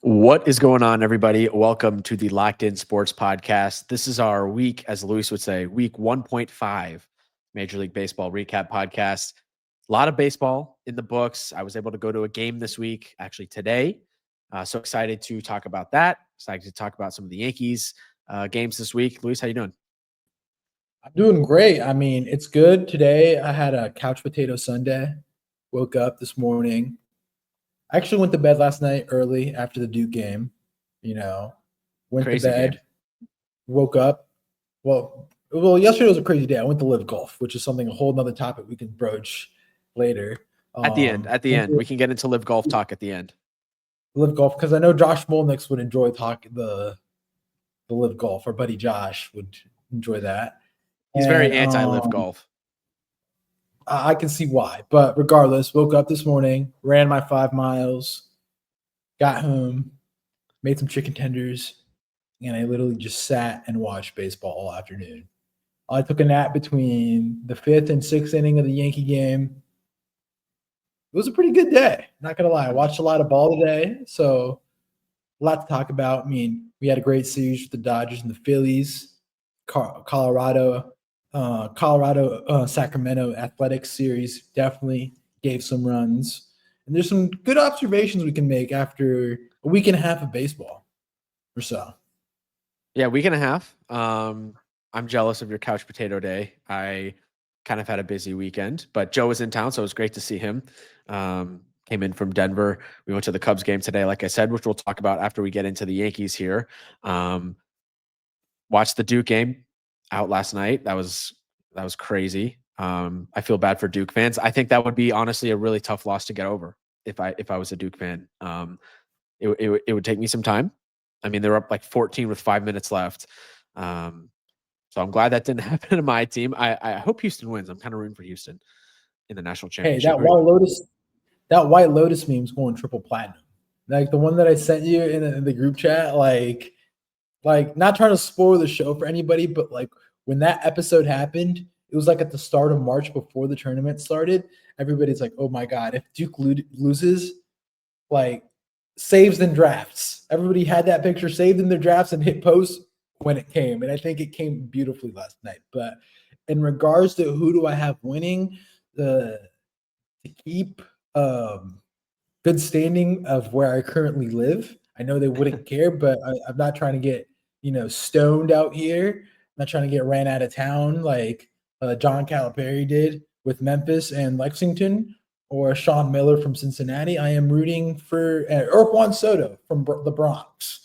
What is going on, everybody? Welcome to the Locked In Sports Podcast. This is our week, as Luis would say, week 1.5 Major League Baseball recap podcast. A lot of baseball in the books. I was able to go to a game this week, actually today. So excited to talk about that. Excited to talk about some of the Yankees games this week. Luis, how you doing? I'm doing great. I mean, it's good. Today I had a couch potato Sunday. Woke up this morning. I actually went to bed last night early after the Duke game. Went Crazy to bed, game. woke up. Well, yesterday was a crazy day. I went to LIV Golf, which is something a whole nother topic we can broach later. At the end, we can get into LIV Golf talk at the end. LIV Golf, because I know Josh Molnix would enjoy talking the LIV Golf. Our buddy Josh would enjoy that. He's very anti-LIV Golf. I can see why. But regardless, woke up this morning, ran my 5 miles, got home, made some chicken tenders, and I literally just sat and watched baseball all afternoon. I took a nap between the 5th and 6th inning of the Yankee game. It was a pretty good day, not going to lie. I watched a lot of ball today, so a lot to talk about. I mean, we had a great series with the Dodgers and the Phillies, Sacramento Athletics series definitely gave some runs. And there's some good observations we can make after a week and a half of baseball or so. Yeah, week and a half. I'm jealous of your couch potato day. I kind of had a busy weekend, but Joe was in town, so it was great to see him. Came in from Denver. We went to the Cubs game today, like I said, which we'll talk about after we get into the Yankees here. Watched the Duke game out last night. That was crazy. I feel bad for Duke fans. I think that would be honestly a really tough loss to get over if I was a Duke fan. It would take me some time. I mean, they were up like 14 with 5 minutes left. So I'm glad that didn't happen to my team. I hope Houston wins. I'm kind of rooting for Houston in the national championship. Hey, that White Lotus meme's going triple platinum. Like the one that I sent you in the group chat, like not trying to spoil the show for anybody, but like when that episode happened, it was like at the start of March before the tournament started. Everybody's like, oh my God, if Duke loses, like saves and drafts. Everybody had that picture saved in their drafts and hit post when it came. And I think it came beautifully last night. But in regards to who do I have winning, to keep good standing of where I currently live, I know they wouldn't care, but I'm not trying to get, stoned out here. I'm not trying to get ran out of town like John Calipari did with Memphis and Lexington, or Sean Miller from Cincinnati. I am rooting for or Juan Soto from the Bronx.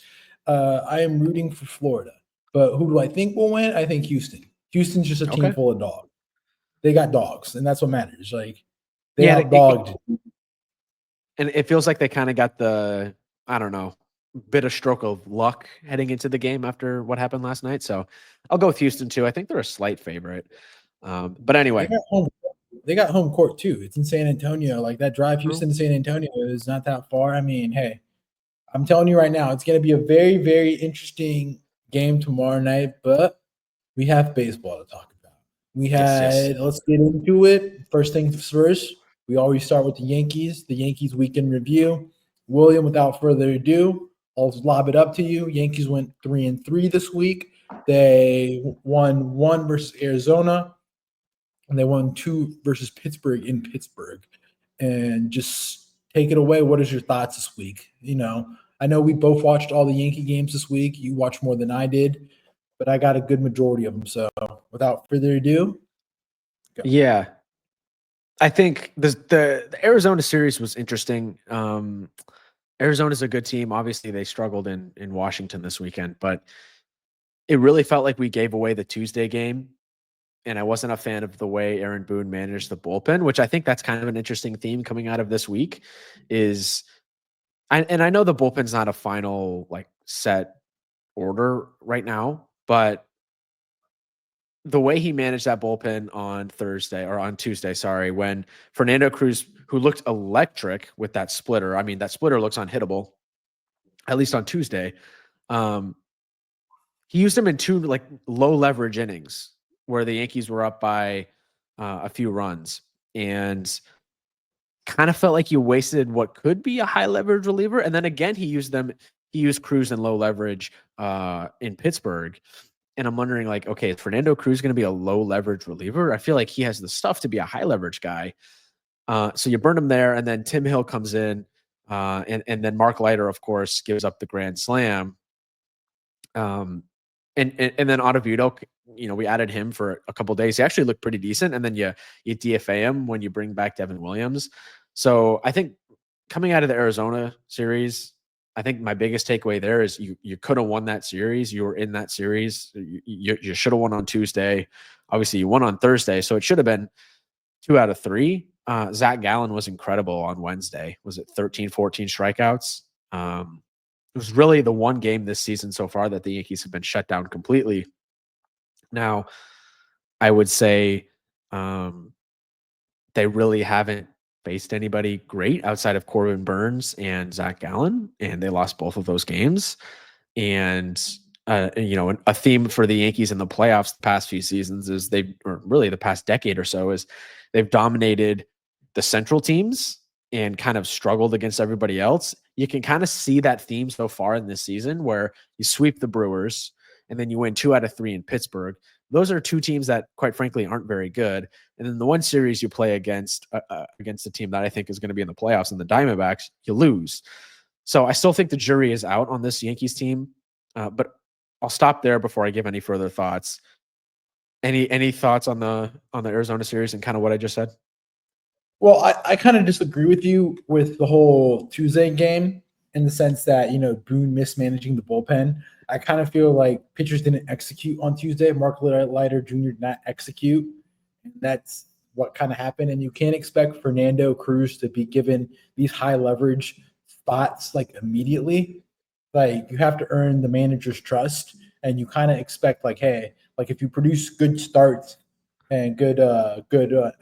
I am rooting for Florida. But who do I think will win? I think Houston. Houston's just a team full of dogs. They got dogs, and that's what matters. Like they outdogged. And it feels like they kind of got the, I don't know, bit of stroke of luck heading into the game after what happened last night. So I'll go with Houston too. I think they're a slight favorite. But anyway. They got home court too. It's in San Antonio. Like that drive Houston to San Antonio is not that far. I mean, hey, I'm telling you right now, it's going to be a very, very interesting game tomorrow night, but we have baseball to talk about. Let's get into it. First things first, we always start with the Yankees weekend review. William, without further ado, I'll lob it up to you. Yankees went 3-3 this week. They won 1 versus Arizona, and they won 2 versus Pittsburgh in Pittsburgh. And just take it away. What is your thoughts this week? I know we both watched all the Yankee games this week. You watched more than I did, but I got a good majority of them. So without further ado, go. Yeah. I think the Arizona series was interesting. Arizona's a good team. Obviously, they struggled in Washington this weekend, but it really felt like we gave away the Tuesday game. And I wasn't a fan of the way Aaron Boone managed the bullpen, which I think that's kind of an interesting theme coming out of this week is, and I know the bullpen's not a final like set order right now, but the way he managed that bullpen on Tuesday, when Fernando Cruz, who looked electric with that splitter, I mean, that splitter looks unhittable, at least on Tuesday. He used him in 2 like low leverage innings where the Yankees were up by a few runs. And kind of felt like you wasted what could be a high leverage reliever. And then again, he used Cruz in low leverage in Pittsburgh. And I'm wondering, like, okay, is Fernando Cruz going to be a low leverage reliever? I feel like he has the stuff to be a high leverage guy. So you burn him there, and then Tim Hill comes in, and then Mark Leiter, of course, gives up the grand slam. And then Ottavino, we added him for a couple days. He actually looked pretty decent, and then you DFA him when you bring back Devin Williams. So I think coming out of the Arizona series, I think my biggest takeaway there is you could have won that series. You were in that series. You should have won on Tuesday. Obviously, you won on Thursday, so it should have been 2 out of 3. Zach Gallen was incredible on Wednesday. Was it 13, 14 strikeouts? It was really the one game this season so far that the Yankees have been shut down completely. Now, I would say they really haven't faced anybody great outside of Corbin Burns and Zach Gallen, and they lost both of those games. And a theme for the Yankees in the playoffs the past few seasons is or really the past decade or so, is they've dominated the central teams and kind of struggled against everybody else. You can kind of see that theme so far in this season, where you sweep the Brewers and then you win 2 out of 3 in Pittsburgh. Those are 2 teams that, quite frankly, aren't very good. And then the one series you play against a team that I think is going to be in the playoffs, and the Diamondbacks, you lose. So I still think the jury is out on this Yankees team, but I'll stop there before I give any further thoughts. Any thoughts on the Arizona series and kind of what I just said? Well, I kind of disagree with you with the whole Tuesday game, in the sense that, Boone mismanaging the bullpen. I kind of feel like pitchers didn't execute on Tuesday. Mark Leiter Jr. did not execute. And that's what kind of happened. And you can't expect Fernando Cruz to be given these high leverage spots like immediately. Like, you have to earn the manager's trust, and you kind of expect, like, hey, like, if you produce good starts and good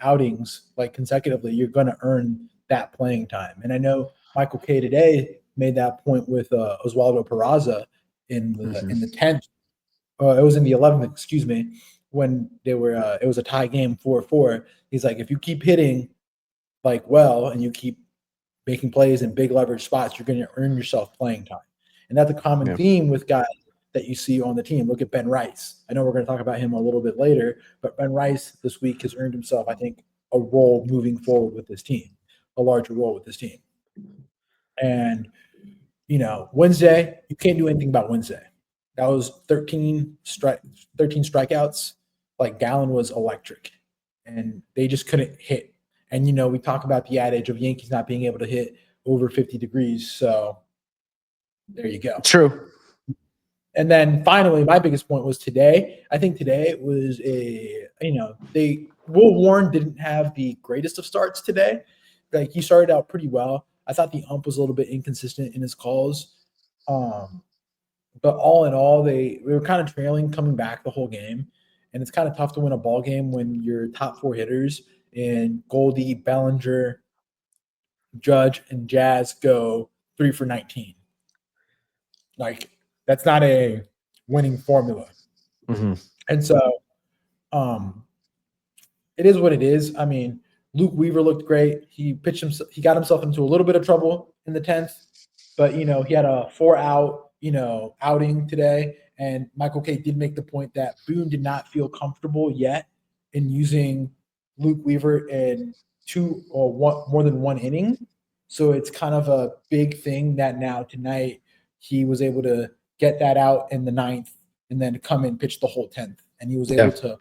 outings like consecutively, you're going to earn that playing time. And I know Michael K today made that point with Oswaldo Peraza in the 10th. It was in the 11th, excuse me, when they were. It was a tie game 4-4. He's like, if you keep hitting like well and you keep making plays in big leverage spots, you're going to earn yourself playing time. And that's a common theme with guys that you see on the team. Look at Ben Rice. I know we're going to talk about him a little bit later, but Ben Rice this week has earned himself, I think, a role moving forward with this team, a larger role with this team. And, Wednesday, you can't do anything about Wednesday. That was 13 strikeouts. Like, Gallen was electric, and they just couldn't hit. And, we talk about the adage of Yankees not being able to hit over 50 degrees. So there you go. True. And then finally, my biggest point was today. I think today was Will Warren didn't have the greatest of starts today. Like, he started out pretty well. I thought the ump was a little bit inconsistent in his calls. But all in all, we were kind of trailing coming back the whole game. And it's kind of tough to win a ball game when your top 4 hitters in Goldie, Bellinger, Judge, and Jazz go 3 for 19. Like, that's not a winning formula. Mm-hmm. And so it is what it is. I mean, Luke Weaver looked great. He got himself into a little bit of trouble in the 10th, but he had a 4-out, outing today. And Michael K did make the point that Boone did not feel comfortable yet in using Luke Weaver in more than one inning. So it's kind of a big thing that now tonight he was able to get that out in the 9th and then come and pitch the whole 10th. And he was able to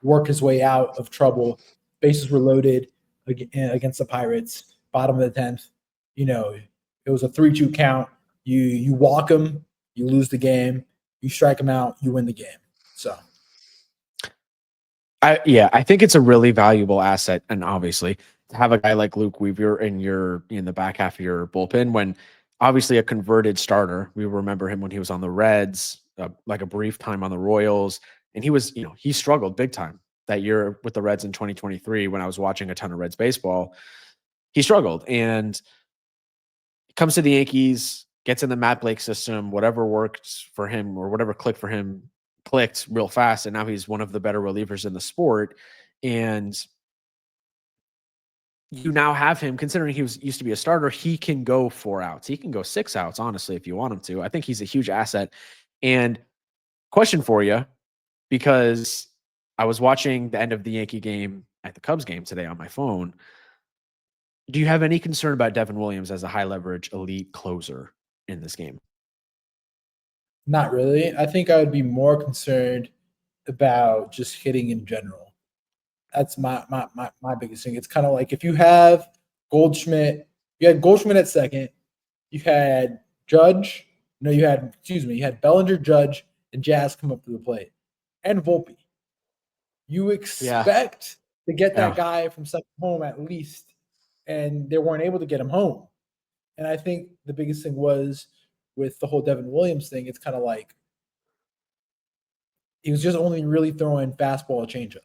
work his way out of trouble. Bases were loaded against the Pirates, bottom of the 10th. It was a 3-2 count. You walk them, you lose the game. You strike them out, you win the game. So I think it's a really valuable asset, and obviously to have a guy like Luke Weaver in the back half of your bullpen, when obviously a converted starter. We remember him when he was on the Reds, like a brief time on the Royals, and he struggled big time that year with the Reds in 2023. When I was watching a ton of Reds baseball, he struggled, and comes to the Yankees, gets in the Matt Blake system, whatever worked for him or whatever clicked for him clicked real fast, and now he's one of the better relievers in the sport. And you now have him, considering he used to be a starter, he can go 4 outs. He can go 6 outs, honestly, if you want him to. I think he's a huge asset. And question for you, because I was watching the end of the Yankee game at the Cubs game today on my phone. Do you have any concern about Devin Williams as a high leverage elite closer in this game? Not really. I think I would be more concerned about just hitting in general. That's my biggest thing. It's kind of like if you have Goldschmidt, you had Goldschmidt at second, you had Judge, no, you had Bellinger, Judge, and Jazz come up to the plate, and Volpe. You expect to get that guy from second home at least, and they weren't able to get him home. And I think the biggest thing was with the whole Devin Williams thing, it's kind of like he was just only really throwing fastball changeup.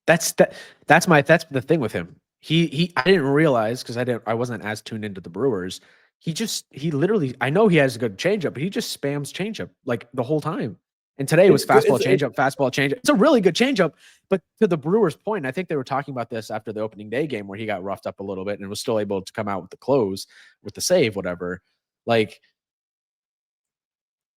That's the thing with him. I didn't realize, because I wasn't as tuned into the Brewers. He literally, I know he has a good changeup, but he just spams changeup like the whole time. And today it was fastball changeup, fastball changeup. It's a really good changeup, but to the Brewers' point, I think they were talking about this after the opening day game where he got roughed up a little bit and was still able to come out with the close, with the save, whatever. Like,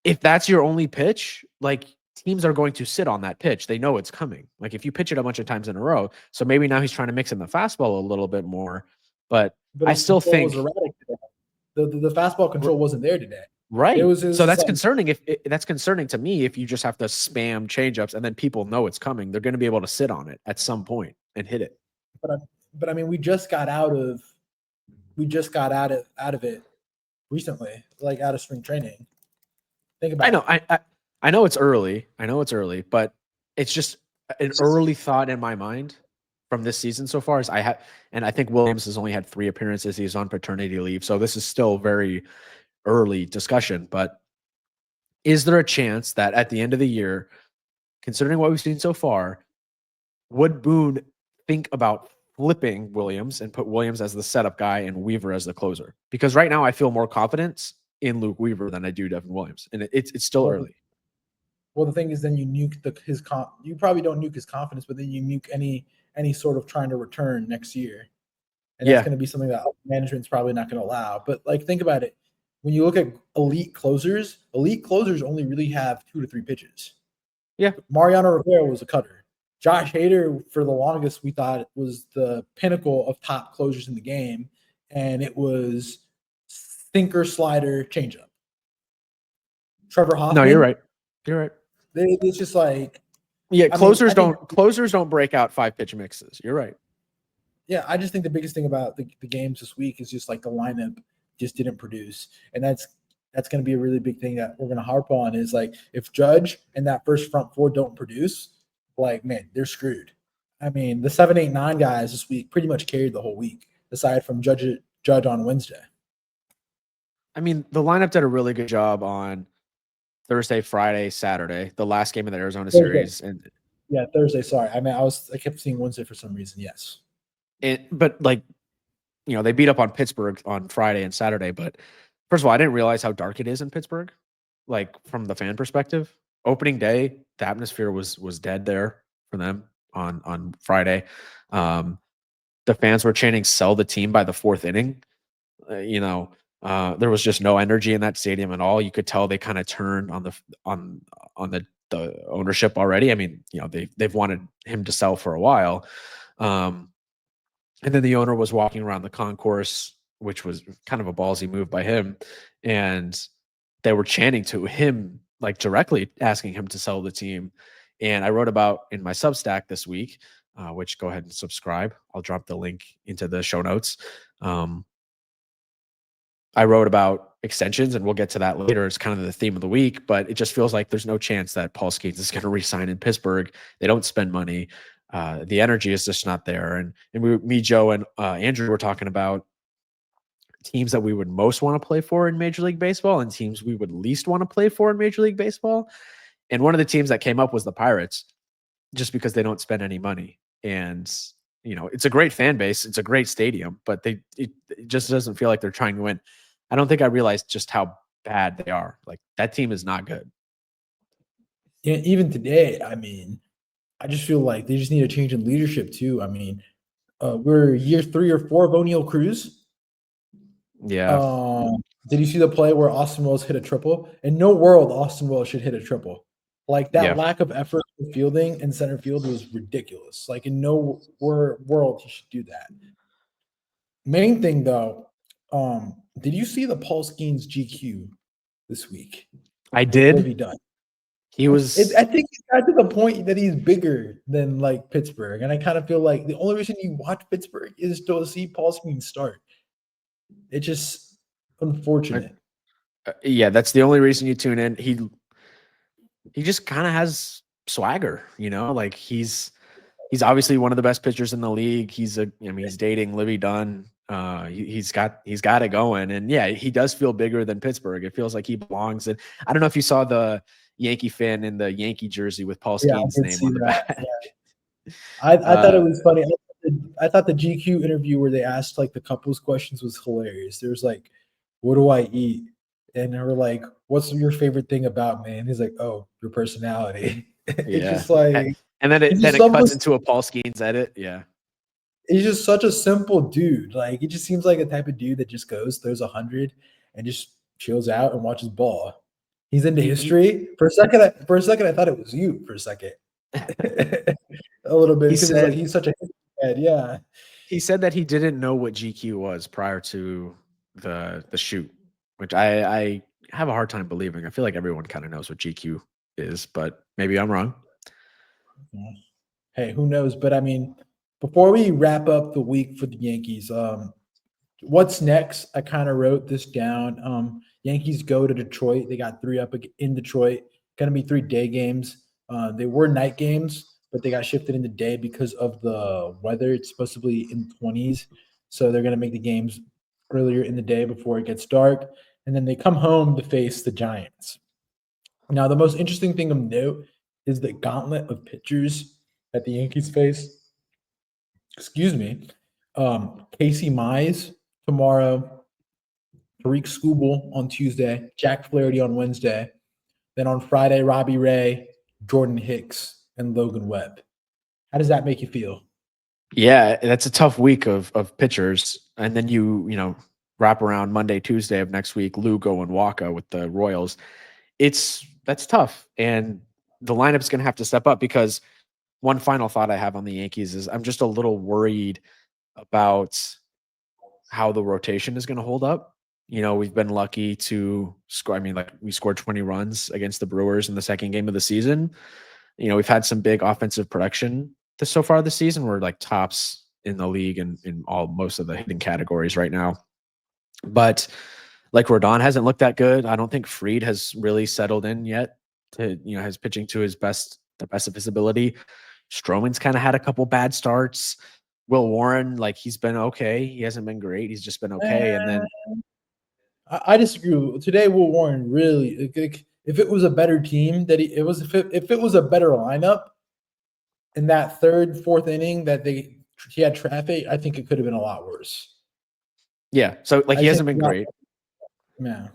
if that's your only pitch, like, teams are going to sit on that pitch. They know it's coming. Like, if you pitch it a bunch of times in a row, so maybe now he's trying to mix in the fastball a little bit more. But I still think the fastball control wasn't there today. Right. So that's concerning. That's concerning to me, if you just have to spam changeups and then people know it's coming, they're going to be able to sit on it at some point and hit it. But I mean, we just got out of it recently, like out of spring training. Think about it. I know it's early. But it's just an early thought in my mind from this season so far. And I think Williams has only had 3 appearances. He's on paternity leave, so this is still very early discussion. But is there a chance that at the end of the year, considering what we've seen so far, would Boone think about flipping Williams and put Williams as the setup guy and Weaver as the closer? Because right now I feel more confidence in Luke Weaver than I do Devin Williams, and it's still early. Well, the thing is, then you nuke you probably don't nuke his confidence, but then you nuke any sort of trying to return next year, and that's going to be something that management's probably not going to allow. But like, think about it. When you look at elite closers only really have 2 to 3 pitches. Yeah. Mariano Rivera was a cutter. Josh Hader, for the longest, we thought was the pinnacle of top closers in the game, and it was sinker, slider, changeup. Trevor Hoffman. No, you're right. It's just like, closers don't break out 5-pitch mixes. You're right. Yeah, I just think the biggest thing about the games this week is just like the lineup just didn't produce, and that's going to be a really big thing that we're going to harp on. Is like, if Judge and that first front 4 don't produce, like, man, they're screwed. I mean, the 7, 8, 9 guys this week pretty much carried the whole week, aside from Judge on Wednesday. I mean, the lineup did a really good job on Thursday, Friday, Saturday, the last game of the Arizona series. And yeah, Thursday. Sorry, I mean, I kept seeing Wednesday for some reason. Yes, but like, they beat up on Pittsburgh on Friday and Saturday. But first of all, I didn't realize how dark it is in Pittsburgh. Like, from the fan perspective, opening day, the atmosphere was dead there for them on Friday. The fans were chanting "Sell the team" by the 4th inning. There was just no energy in that stadium at all. You could tell they kind of turned on the ownership already. I mean, they've wanted him to sell for a while. And then the owner was walking around the concourse, which was kind of a ballsy move by him. And they were chanting to him, like, directly asking him to sell the team. And I wrote about in my Substack this week, which, go ahead and subscribe. I'll drop the link into the show notes. I wrote about extensions, and we'll get to that later. It's kind of the theme of the week, but it just feels like there's no chance that Paul Skeens is going to re-sign in Pittsburgh. They don't spend money. The energy is just not there. And me, Joe, and Andrew were talking about teams that we would most want to play for in Major League Baseball and teams we would least want to play for in Major League Baseball. And one of the teams that came up was the Pirates, just because they don't spend any money. And, it's a great fan base. It's a great stadium, but it just doesn't feel like they're trying to win. I don't think I realized just how bad they are. Like, that team is not good. Yeah, even today, I mean, I just feel like they just need a change in leadership too. I mean, we're year 3 or 4 of O'Neal Cruz. Yeah. Did you see the play where Austin Wells hit a triple? In no world, Austin Wells should hit a triple. Like that Yeah. lack of effort in fielding in center field was ridiculous. Like in no world he should do that. Main thing though, did you see the Paul Skeens GQ this week I with did. Livy Dunn? He was. I think it got to the point that he's bigger than like Pittsburgh, and I kind of feel like the only reason you watch Pittsburgh is to see Paul Skeens start. It's just unfortunate. Yeah, that's the only reason you tune in. He just kind of has swagger, like he's obviously one of the best pitchers in the league. He's dating Livy Dunn. He's got it going, and yeah, he does feel bigger than Pittsburgh. It feels like he belongs. And I don't know if you saw the Yankee fan in the Yankee jersey with Paul Yeah, I Skeens' did name see on the that. back. Yeah. I thought it was funny. I thought the GQ interview where they asked like the couples questions was hilarious. There was like, "What do I eat?" And they were like, "What's your favorite thing about me?" And he's like, "Oh, your personality." It's Yeah, just like and then he's it just cuts into a Paul Skeens edit. Yeah, he's just such a simple dude. Like he just seems like a type of dude that just goes, throws 100, and just chills out and watches ball. He's into he history. For a second, I thought it was you. For a second, a little bit he because it's like said he's such a head. Yeah. he said that he didn't know what GQ was prior to the shoot, which I have a hard time believing. I feel like everyone kind of knows what GQ is, but maybe I'm wrong. Hey, who knows? But I mean, before we wrap up the week for the Yankees, what's next? I kind of wrote this down. Yankees go to Detroit. They got 3 up in Detroit. Going to be 3 day games. They were night games, but they got shifted into day because of the weather. It's supposed to be in the 20s, so they're going to make the games earlier in the day before it gets dark. And then they come home to face the Giants. Now, the most interesting thing of note is the gauntlet of pitchers that the Yankees face. Excuse me. Casey Mize tomorrow, Tariq Skubal on Tuesday, Jack Flaherty on Wednesday. Then on Friday, Robbie Ray, Jordan Hicks, and Logan Webb. How does that make you feel? Yeah, that's a tough week of pitchers, and then you wrap around Monday, Tuesday of next week, Lugo and Waka with the Royals. That's tough, and the lineup's going to have to step up because one final thought I have on the Yankees is I'm just a little worried about how the rotation is going to hold up. We've been lucky to score. I mean, like we scored 20 runs against the Brewers in the second game of the season. We've had some big offensive production so far this season. We're like tops in the league and in most of the hitting categories right now. But like Rodon hasn't looked that good. I don't think Fried has really settled in yet to, his pitching to the best of his ability. Stroman's kind of had a couple bad starts. Will Warren, like he's been okay. He hasn't been great. He's just been okay. And then I disagree. Today, Will Warren really, if it was a better team that if it was a better lineup in that third, fourth inning that he had traffic, I think it could have been a lot worse. yeah, so like he hasn't been great. Yeah,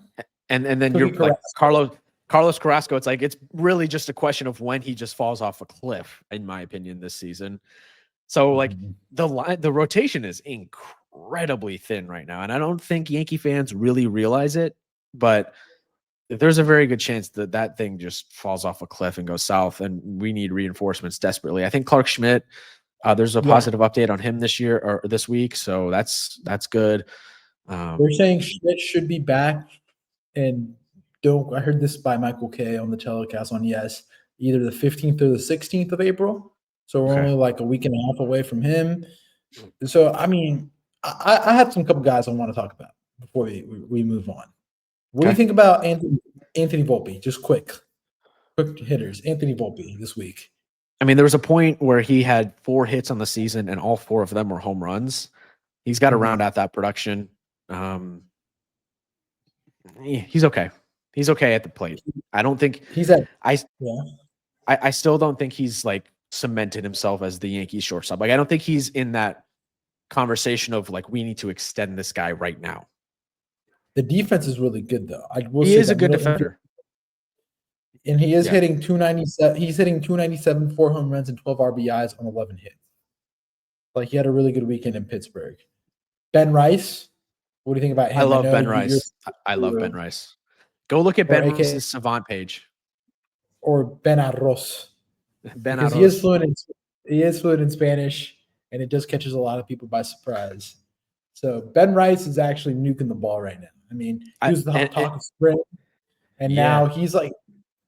and then you're like Carlos Carrasco. It's like it's really just a question of when he just falls off a cliff, in my opinion, this season. So like the rotation is incredibly thin right now, and I don't think Yankee fans really realize it, but there's a very good chance that thing just falls off a cliff and goes south, and we need reinforcements desperately. I think Clark Schmidt, there's a positive update on him this year or this week, so that's good. They're saying Schmidt should be back, and I heard this by Michael Kay on the telecast on either the 15th or the 16th of April. So we're only like a week and a half away from him. So I mean, I have some couple guys I want to talk about before we move on. What do you think about Anthony Volpe? Just quick hitters. Anthony Volpe this week. I mean, there was a point where he had 4 hits on the season, and all 4 of them were home runs. He's got to round out that production. He's okay. He's okay at the plate. I don't think I still don't think he's like cemented himself as the Yankees shortstop. Like I don't think he's in that conversation of like we need to extend this guy right now. The defense is really good though. He is a good defender. And he is hitting 297. He's hitting 297, 4 home runs, and 12 RBIs on 11 hits. Like he had a really good weekend in Pittsburgh. Ben Rice, what do you think about him? I love know Ben Rice. I love Ben Rice. Go look at Ben Rice's Savant page. Or Ben Arroz. Ben because Arroz. he is fluent in Spanish, and it just catches a lot of people by surprise. So Ben Rice is actually nuking the ball right now. I mean, he was the talk of spring, and now he's like,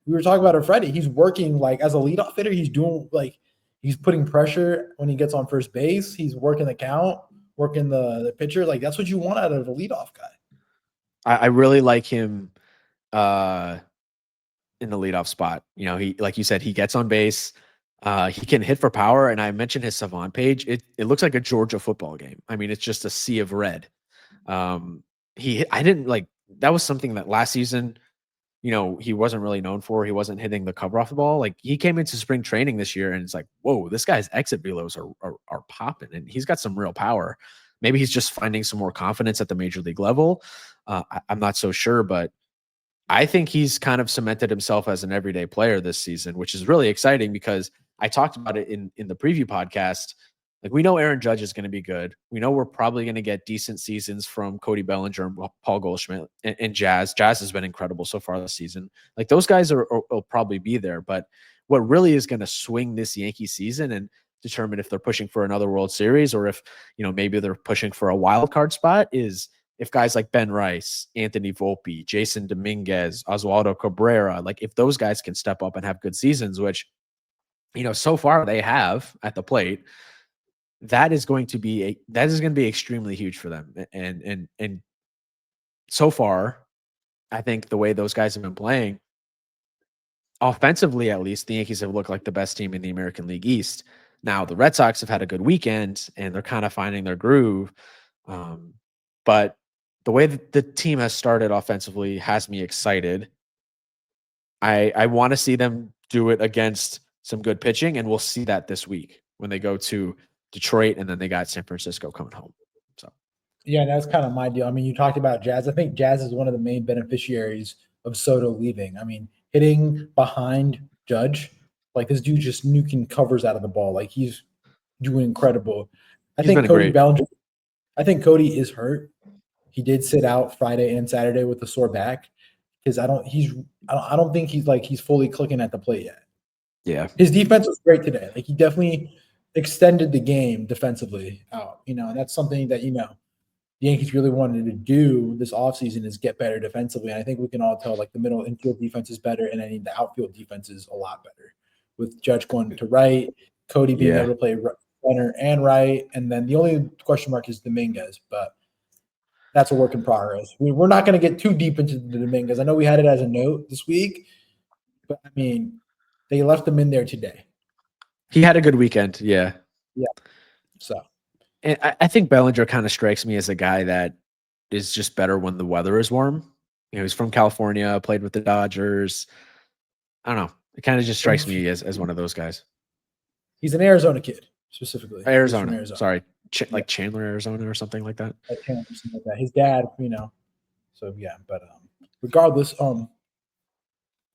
we were talking about it Friday. He's working like as a leadoff hitter. He's doing like he's putting pressure when he gets on first base. He's working the count, working the pitcher. Like that's what you want out of a leadoff guy. I really like him in the leadoff spot. You know, he, like you said, he gets on base. He can hit for power. And I mentioned his Savant page. It looks like a Georgia football game. I mean, it's just a sea of red. I didn't like, that was something that last season, you know, he wasn't really known for. He wasn't hitting the cover off the ball. Like he came into spring training this year and it's like, whoa, this guy's exit velos are popping and he's got some real power. Maybe he's just finding some more confidence at the major league level. I'm not so sure, but I think he's kind of cemented himself as an everyday player this season, which is really exciting because I talked about it in the preview podcast. Like we know Aaron Judge is going to be good. We know we're probably going to get decent seasons from Cody Bellinger and Paul Goldschmidt and Jazz. Jazz has been incredible so far this season. Like those guys will probably be there. But what really is going to swing this Yankee season and determine if they're pushing for another World Series or if, you know, maybe they're pushing for a wild card spot is if guys like Ben Rice, Anthony Volpe, Jason Dominguez, Oswaldo Cabrera, like if those guys can step up and have good seasons, which, you know, so far they have at the plate, that is going to be extremely huge for them. And so far, I think the way those guys have been playing, offensively at least, the Yankees have looked like the best team in the American League East. Now the Red Sox have had a good weekend and they're kind of finding their groove. But the way that the team has started offensively has me excited. I want to see them do it against some good pitching, and we'll see that this week when they go to Detroit, and then they got San Francisco coming home. So, yeah, that's kind of my deal. I mean, you talked about Jazz. I think Jazz is one of the main beneficiaries of Soto leaving. I mean, hitting behind Judge, like this dude just nuking covers out of the ball. Like he's doing incredible. I think Cody Bellinger. I think Cody is hurt. He did sit out Friday and Saturday with a sore back because I don't think he's fully clicking at the plate yet. Yeah, his defense was great today. Like he definitely extended the game defensively out. You know, and that's something that the Yankees really wanted to do this offseason is get better defensively. And I think we can all tell like the middle infield defense is better, and then the outfield defense is a lot better. With Judge going to right, Cody being able to play center and right, and then the only question mark is Dominguez, but that's a work in progress. We're not going to get too deep into the Dominguez. I know we had it as a note this week, but I mean, they left him in there today. He had a good weekend. Yeah. Yeah. So, and I think Bellinger kind of strikes me as a guy that is just better when the weather is warm. You know, he's from California, played with the Dodgers. I don't know. It kind of just strikes me as one of those guys. He's an Arizona kid, specifically. Arizona. Sorry. Like Chandler, Arizona or something like that. Like Chandler, something like that. His dad, So, yeah. But regardless,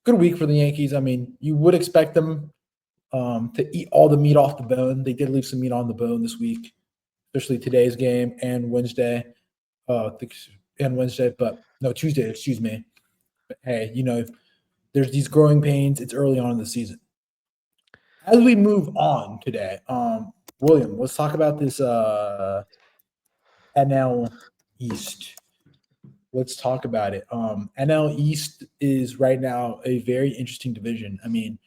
good week for the Yankees. I mean, you would expect them to eat all the meat off the bone. They did leave some meat on the bone this week, especially today's game and Wednesday. Tuesday, excuse me. But hey, there's these growing pains. It's early on in the season. As we move on today, William, let's talk about this NL East. Let's talk about it. NL East is right now a very interesting division. I mean,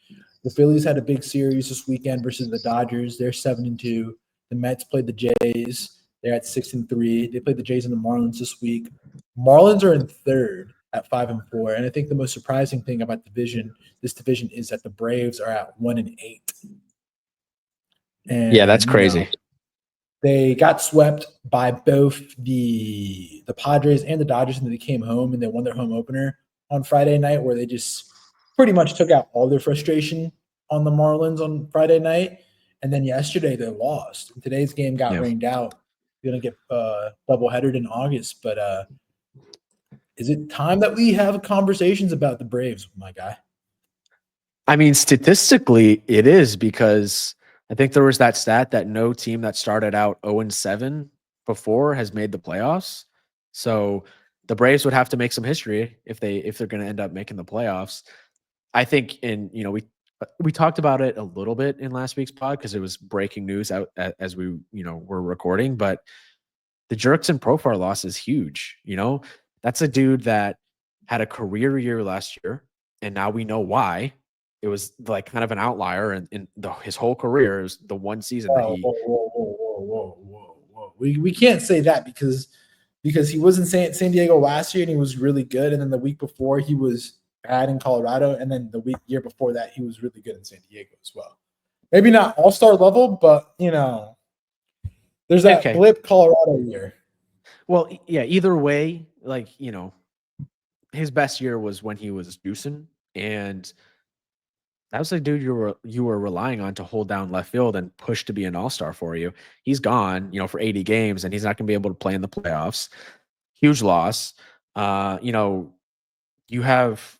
the Phillies had a big series this weekend versus the Dodgers. They're 7-2. The Mets played the Jays. They're at 6-3. They played the Jays and the Marlins this week. Marlins are in third at 5-4. And I think the most surprising thing about this division is that the Braves are at 1-8. And yeah, that's crazy. They got swept by both the Padres and the Dodgers, and they came home and they won their home opener on Friday night, where they just pretty much took out all their frustration on the Marlins on Friday night. And then yesterday they lost. And today's game got rained out. You're going to get doubleheadered in August. But is it time that we have conversations about the Braves, my guy? I mean, statistically, it is because I think there was that stat that no team that started out 0-7 before has made the playoffs. So the Braves would have to make some history if they're going to end up making the playoffs. I think we talked about it a little bit in last week's pod because it was breaking news out as we were recording, but the Jurickson Profar loss is huge. That's a dude that had a career year last year, and now we know why. It was like kind of an outlier in his whole career. Is the one season that Whoa, he. whoa, whoa, whoa, whoa, whoa, whoa, whoa. We can't say that because he was in San Diego last year and he was really good, and then the week before he was bad in Colorado, and then the year before that he was really good in San Diego as well. Maybe not all-star level, but there's that Okay. blip Colorado year. Well, yeah. Either way, like his best year was when he was juicing, and that was the dude you were relying on to hold down left field and push to be an all-star for you. He's gone, for 80 games, and he's not going to be able to play in the playoffs. Huge loss. You have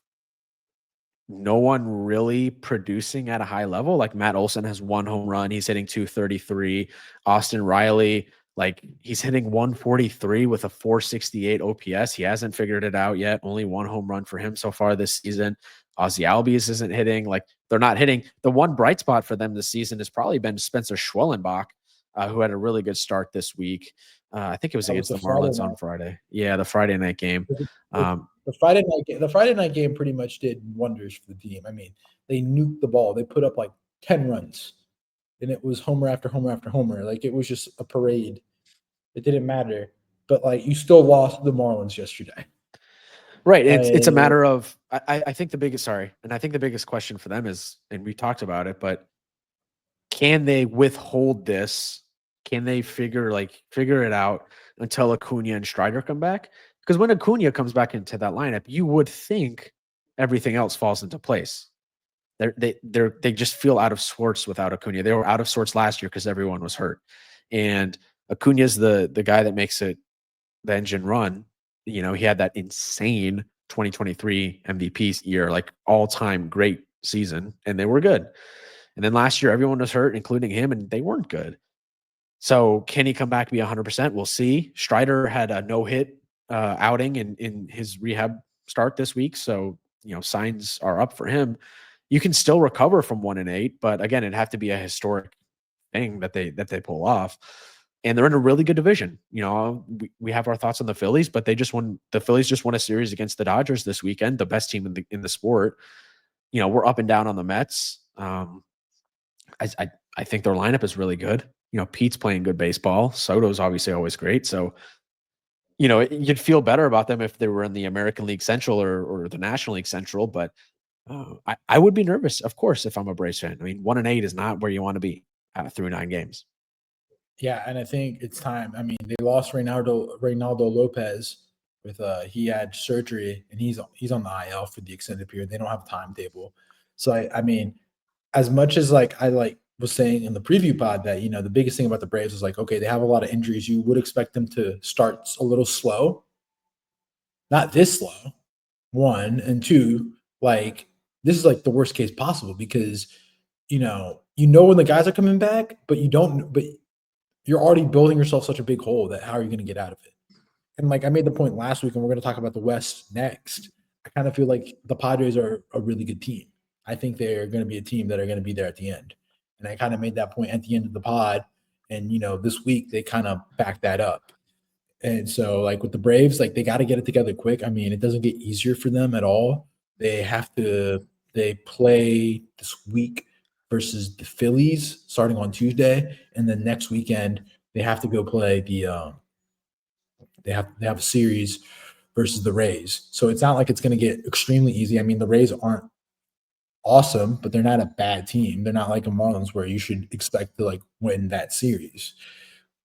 no one really producing at a high level. Like Matt Olson has 1 home run. He's hitting 233. Austin Riley, like he's hitting 143 with a 468 OPS. He hasn't figured it out yet. Only 1 home run for him so far this season. Ozzy Albies isn't hitting. Like they're not hitting. The one bright spot for them this season has probably been Spencer Schwellenbach, who had a really good start this week. I think it was against the Marlins on Friday. Yeah, the Friday night game. The Friday night game pretty much did wonders for the team. I mean, they nuked the ball. They put up like 10 runs, and it was homer after homer after homer. Like it was just a parade. It didn't matter, but like you still lost the Marlins yesterday. Right. It's a matter of I think the biggest question for them is, and we talked about it, but can they withhold this? Can they figure it out until Acuna and Strider come back? Because when Acuna comes back into that lineup, you would think everything else falls into place. They just feel out of sorts without Acuna. They were out of sorts last year because everyone was hurt, and Acuna's the guy that makes the engine run. He had that insane 2023 MVP year, like all-time great season, and they were good. And then last year, everyone was hurt, including him, and they weren't good. So can he come back to be 100%? We'll see. Strider had a no-hit outing in his rehab start this week, so signs are up for him. You can still recover from 1-8, but again, it'd have to be a historic thing that they pull off. And they're in a really good division. We have our thoughts on the Phillies, but the Phillies just won a series against the Dodgers this weekend, the best team in the sport. We're up and down on the Mets. I think their lineup is really good. Pete's playing good baseball. Soto's obviously always great. So, you'd feel better about them if they were in the American League Central or the National League Central. But I would be nervous, of course, if I'm a Braves fan. I mean, 1-8 is not where you want to be through 9 games. Yeah, and I think it's time. I mean, they lost Reynaldo Lopez with he had surgery and he's on the IL for the extended period. They don't have a timetable. So I mean, as much as I was saying in the preview pod that the biggest thing about the Braves was okay, they have a lot of injuries. You would expect them to start a little slow, not this slow. 1 and 2, this is the worst case possible because when the guys are coming back, but you don't. But you're already building yourself such a big hole that how are you going to get out of it? And I made the point last week, and we're going to talk about the West next. I kind of feel like the Padres are a really good team. I think they're going to be a team that are going to be there at the end. And I kind of made that point at the end of the pod. And, this week they kind of backed that up. And so, with the Braves, they got to get it together quick. I mean, it doesn't get easier for them at all. They play this week versus the Phillies starting on Tuesday, and then next weekend they have to go play they have a series versus the Rays. So it's not like it's going to get extremely easy. I mean, the Rays aren't awesome, but they're not a bad team. They're not like a Marlins where you should expect to win that series.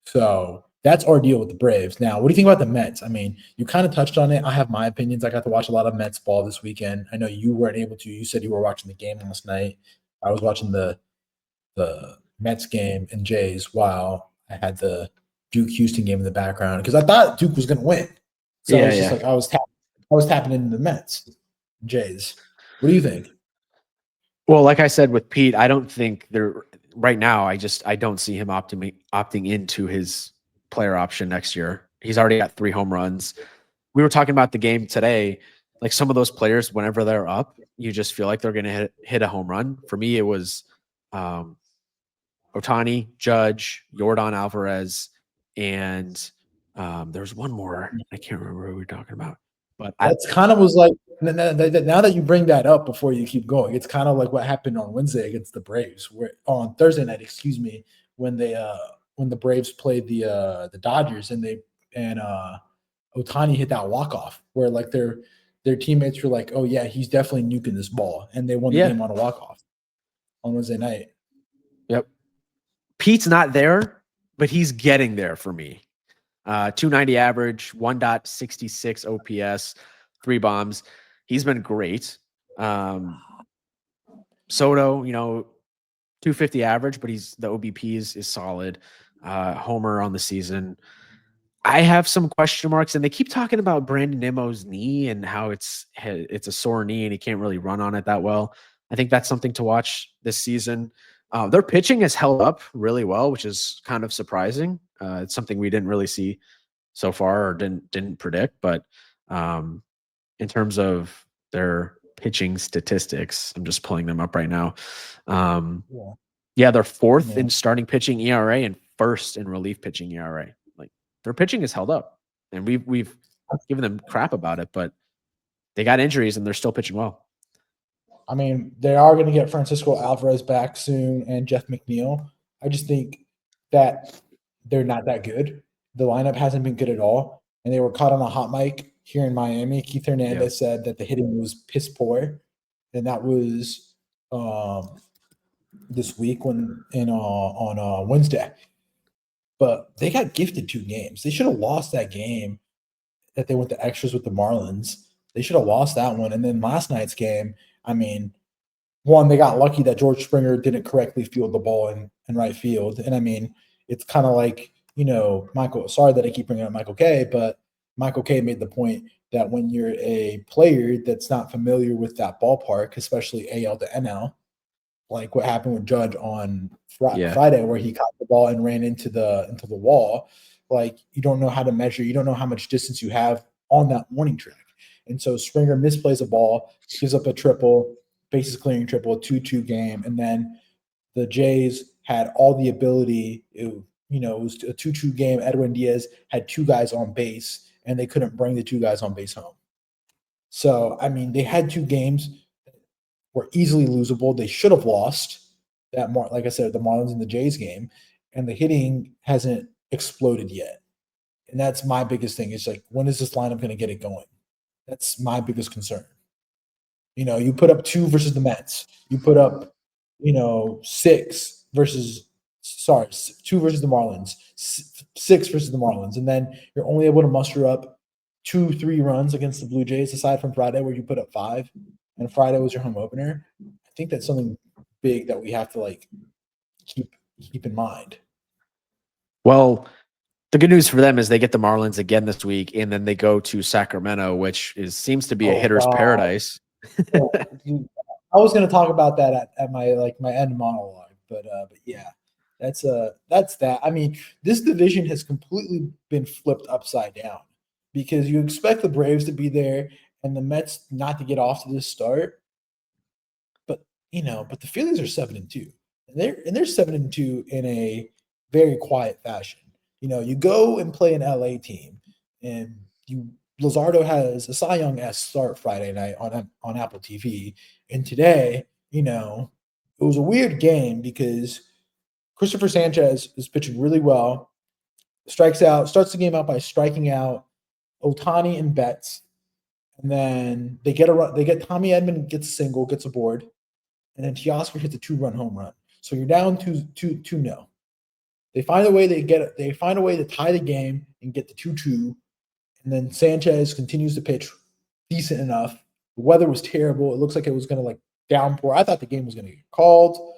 So that's our deal with the Braves. Now, what do you think about the Mets? I mean, you kind of touched on it. I have my opinions. I got to watch a lot of Mets ball this weekend. I know you weren't able to. You said you were watching the game last night. I was watching the Mets game and Jays while I had the Duke Houston game in the background because I thought Duke was going to win. So it's just I was tapping into the Mets, Jays. What do you think? Well, like I said with Pete, I don't think right now, I don't see him opting into his player option next year. He's already got 3 home runs. We were talking about the game today. Like some of those players, whenever they're up, you just feel like they're going to hit a home run. For me, it was Ohtani, Judge, Yordan Alvarez, and there's one more. I can't remember who we were talking about. But That's kind of was like now that you bring that up before you keep going, it's kind of like what happened on Wednesday against the Braves, where on Thursday night, excuse me, when the Braves played the Dodgers and Ohtani hit that walk off where like their teammates were like, oh yeah, he's definitely nuking this ball, and they won the game on a walk off on Wednesday night. Yep. Pete's not there, but he's getting there for me. 290 average, 1.66 OPS, 3 bombs. He's been great. Soto, 250 average, but the OBP is solid. Homer on the season. I have some question marks, and they keep talking about Brandon Nimmo's knee and how it's a sore knee and he can't really run on it that well. I think that's something to watch this season. Their pitching has held up really well, which is kind of surprising. It's something we didn't really see so far or didn't predict. But in terms of their pitching statistics, I'm just pulling them up right now. They're 4th in starting pitching ERA and 1st in relief pitching ERA. Like their pitching is held up, and we've given them crap about it, but they got injuries and they're still pitching well. I mean, they are going to get Francisco Alvarez back soon and Jeff McNeil. I just think that they're not that good. The lineup hasn't been good at all, and they were caught on a hot mic here in Miami. Keith Hernandez said that the hitting was piss poor, and that was this week on Wednesday. But they got gifted 2 games. They should have lost that game that they went to extras with the Marlins. They should have lost that one. And then last night's game, I mean, one, they got lucky that George Springer didn't correctly field the ball in right field. And I mean, it's kind of like, Michael, sorry that I keep bringing up Michael Kay, but Michael Kay made the point that when you're a player that's not familiar with that ballpark, especially AL to NL, like what happened with Judge on Friday, where he caught the ball and ran into the wall, like you don't know how to measure, you don't know how much distance you have on that warning track. And so Springer misplays a ball, gives up a triple, bases clearing triple, a 2-2 game. And then the Jays had all the ability. It was a 2-2 game. Edwin Diaz had 2 guys on base, and they couldn't bring the 2 guys on base home. So, I mean, they had 2 games that were easily losable. They should have lost that, like I said, the Marlins and the Jays game, and the hitting hasn't exploded yet. And that's my biggest thing. It's like, when is this lineup going to get it going? That's my biggest concern. You put up 2 versus the Mets. You put up, 6 versus, 2 versus the Marlins, 6 versus the Marlins. And then you're only able to muster up 2-3 runs against the Blue Jays, aside from Friday where you put up 5. And Friday was your home opener. I think that's something big that we have to keep in mind. Well, the good news for them is they get the Marlins again this week, and then they go to Sacramento, which seems to be a hitter's paradise. I was going to talk about that at my end monologue, but yeah, that's that. I mean, this division has completely been flipped upside down because you expect the Braves to be there and the Mets not to get off to this start, but the Phillies are 7-2, and they're 7-2 in a very quiet fashion. You go and play an LA team, and Luzardo has a Cy Young-esque start Friday night on Apple TV. And today, it was a weird game because Christopher Sanchez is pitching really well, starts the game out by striking out Ohtani and Betts. And then they get Tommy Edman gets a single, gets a board, and then Teoscar hits a 2-run home run. So you're down 2-0. They find a way to tie the game and get the 2-2. And then Sanchez continues to pitch decent enough. The weather was terrible. It looks like it was going to downpour. I thought the game was going to get called.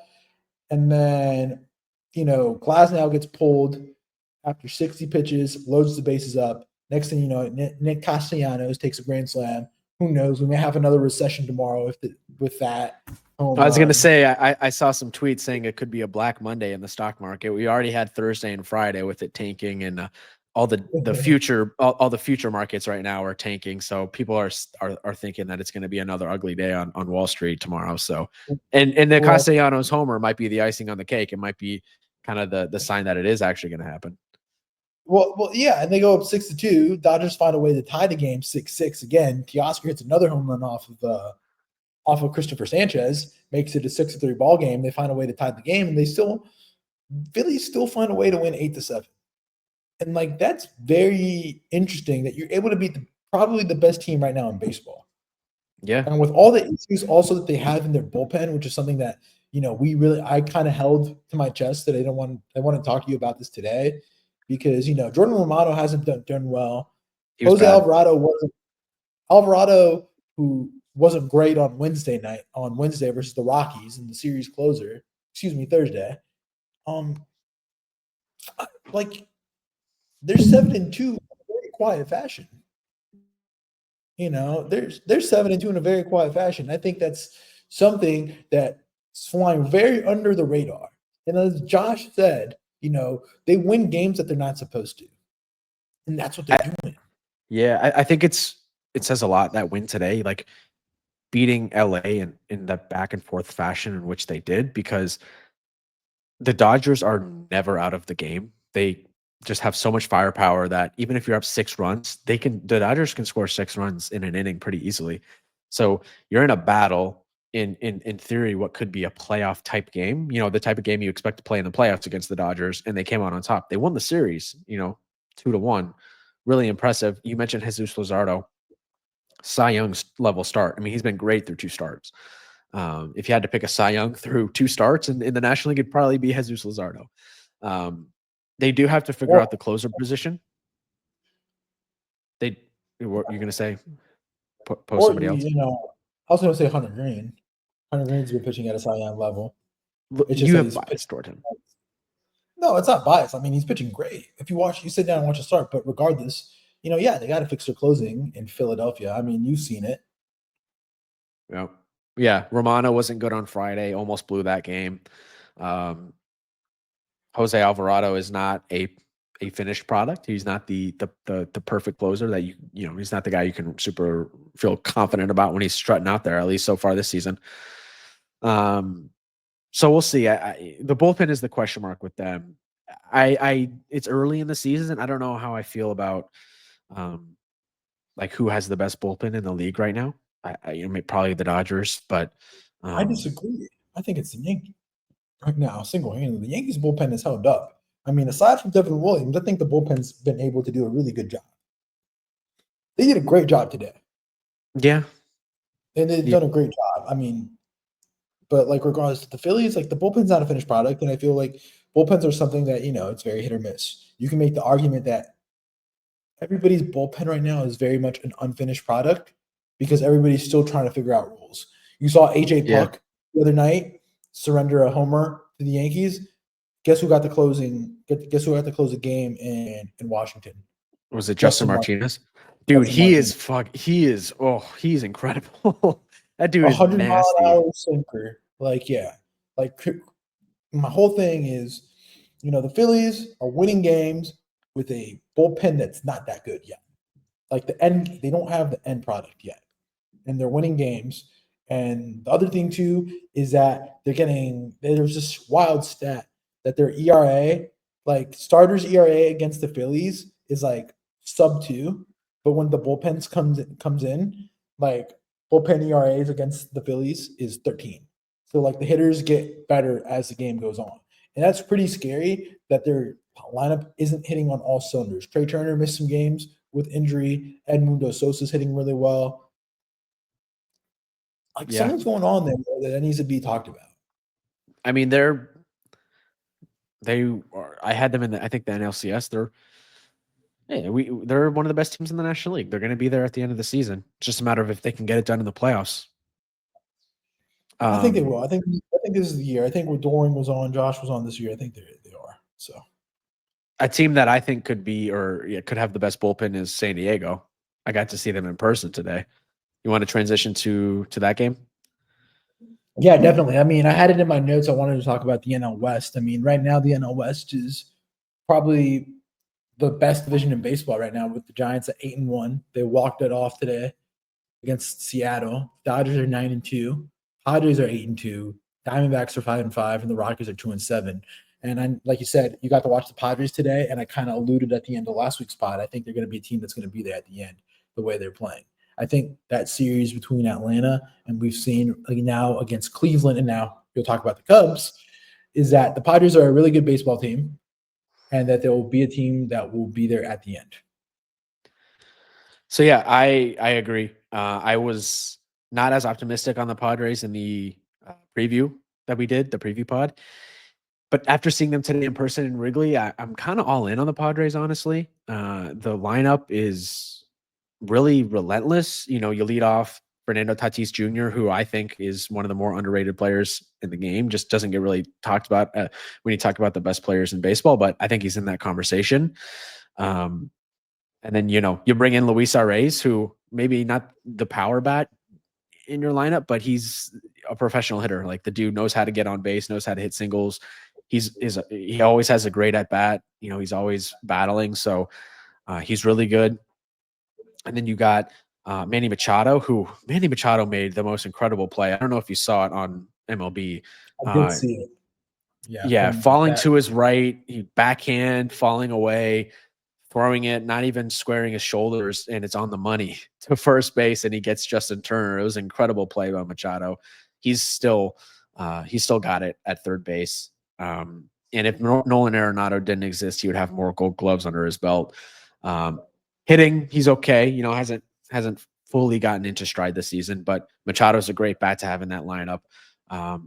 And then, Glasnow gets pulled after 60 pitches, loads the bases up. Next thing you know, Nick Castellanos takes a grand slam. Who knows? We may have another recession tomorrow with that. home I was going to run. say, I saw some tweets saying it could be a Black Monday in the stock market. We already had Thursday and Friday with it tanking, and all the future markets right now are tanking. So people are thinking that it's going to be another ugly day on Wall Street tomorrow. So, and the Well, Castellanos homer might be the icing on the cake. It might be kind of the sign that it is actually going to happen. yeah, and they go up 6-2. Dodgers find a way to tie the game 6-6 again. Teoscar hits another home run off of Christopher Sanchez, makes it a 6-3 ball game. They find a way to tie the game, and Phillies still find a way to win 8-7. And like that's very interesting that you're able to beat probably the best team right now in baseball. Yeah. And with all the issues also that they have in their bullpen, which is something that I kind of held to my chest that I want to talk to you about this today, because Jordan Romano hasn't done well. He was Jose bad. Alvarado, who wasn't great on Wednesday versus the Rockies in the series closer. Excuse me, Thursday. Like they're 7-2 in a very quiet fashion. They're 7-2 in a very quiet fashion. I think that's something that's flying very under the radar. And as Josh said, they win games that they're not supposed to, and that's what they're doing. Yeah, I think it says a lot, that win today, like beating LA in the back and forth fashion in which they did, because the Dodgers are never out of the game. They just have so much firepower that even if you're up 6 runs, the Dodgers can score 6 runs in an inning pretty easily. So you're in a battle in theory, what could be a playoff type game, the type of game you expect to play in the playoffs against the Dodgers, and they came out on top. They won the series, 2-1. Really impressive. You mentioned Jesus Luzardo, Cy Young level start. I mean, he's been great through 2 starts. If you had to pick a Cy Young through 2 starts in the National League, it'd probably be Jesus Luzardo. They do have to figure out the closer position. You're going to say post somebody else? I was going to say Hunter Green. Hunter Green's been pitching at a Cy Young level. It's just you have bias toward him. No, it's not bias. I mean, he's pitching great. If you sit down and watch a start, but regardless, yeah, they got to fix their closing in Philadelphia. I mean, you've seen it. Yeah. Romano wasn't good on Friday. Almost blew that game. Jose Alvarado is not a finished product. He's not the perfect closer that he's not the guy you can super feel confident about when he's strutting out there, at least so far this season. So we'll see. The bullpen is the question mark with them. It's early in the season. I don't know how I feel about like who has the best bullpen in the league right now. Probably the Dodgers, but I disagree. I think it's the Yankees right now, single-handedly. The Yankees bullpen is held up. I mean, aside from Devin Williams, I think the bullpen's been able to do a really good job. They did a great job today. Yeah. And they've done a great job. I mean, but like regardless to the Phillies, like the bullpen's not a finished product. And I feel like bullpens are something that, it's very hit or miss. You can make the argument that everybody's bullpen right now is very much an unfinished product because everybody's still trying to figure out rules. You saw AJ Puck the other night surrender a homer to the Yankees. Guess who got the closing? Guess who got to close the game in Washington? Was it Justin Martinez? Dude, he's incredible. That dude is 100 nasty. mile an hour sinker. Like, yeah. Like my whole thing is, the Phillies are winning games with a bullpen that's not that good yet. Like they don't have the end product yet. And they're winning games. And the other thing too is that there's this wild stat that their ERA, like starters ERA against the Phillies is like sub-2, but when the bullpens comes in, like bullpen ERAs against the Phillies is 13. So like the hitters get better as the game goes on. And that's pretty scary that their lineup isn't hitting on all cylinders. Trey Turner missed some games with injury. Edmundo Sosa's hitting really well. Like something's going on there that needs to be talked about. I mean, I had them in I think the NLCS. They're one of the best teams in the National League. They're going to be there at the end of the season. It's just a matter of if they can get it done in the playoffs. I think they will. I think this is the year. I think when Doring was on, Josh was on this year. I think they are. So a team that I think could have the best bullpen is San Diego. I got to see them in person today. You want to transition to that game? Yeah, definitely. I mean, I had it in my notes. I wanted to talk about the NL West. I mean, right now the NL West is probably the best division in baseball right now, with the Giants at 8-1. They walked it off today against Seattle. Dodgers are 9-2. Padres are 8-2. Diamondbacks are 5-5, and the Rockies are 2-7. And I, like you said, you got to watch the Padres today, and I kind of alluded at the end of last week's pod. I think they're going to be a team that's going to be there at the end, the way they're playing. I think that series between Atlanta and we've seen like now against Cleveland, and now you'll talk about the Cubs, is that the Padres are a really good baseball team, and that there will be a team that will be there at the end. So yeah, I agree. I was not as optimistic on the Padres in the preview that we did, the preview pod. But after seeing them today in person in Wrigley, I'm kind of all in on the Padres, honestly. The lineup is really relentless. You know, you lead off Fernando Tatis Jr., who I think is one of the more underrated players in the game, just doesn't get really talked about when you talk about the best players in baseball, but I think he's in that conversation. Um, and then, you know, you bring in Luis Arraez, who maybe not the power bat in your lineup, but he's a professional hitter. Like the dude knows how to get on base, knows how to hit singles. He always has a great at bat. You know, he's always battling. So he's really good. And then you got Manny Machado, who Manny Machado made the most incredible play. I don't know if you saw it on MLB. I did see it. Yeah, Yeah, from falling that. to his right, he backhand, falling away, throwing it, not even squaring his shoulders, and it's on the money to first base, and he gets Justin Turner. It was an incredible play by Machado. He's still got it at third base. And if Nolan Arenado didn't exist, he would have more Gold Gloves under his belt. Hitting, he's okay. You know, hasn't fully gotten into stride this season, but Machado's a great bat to have in that lineup.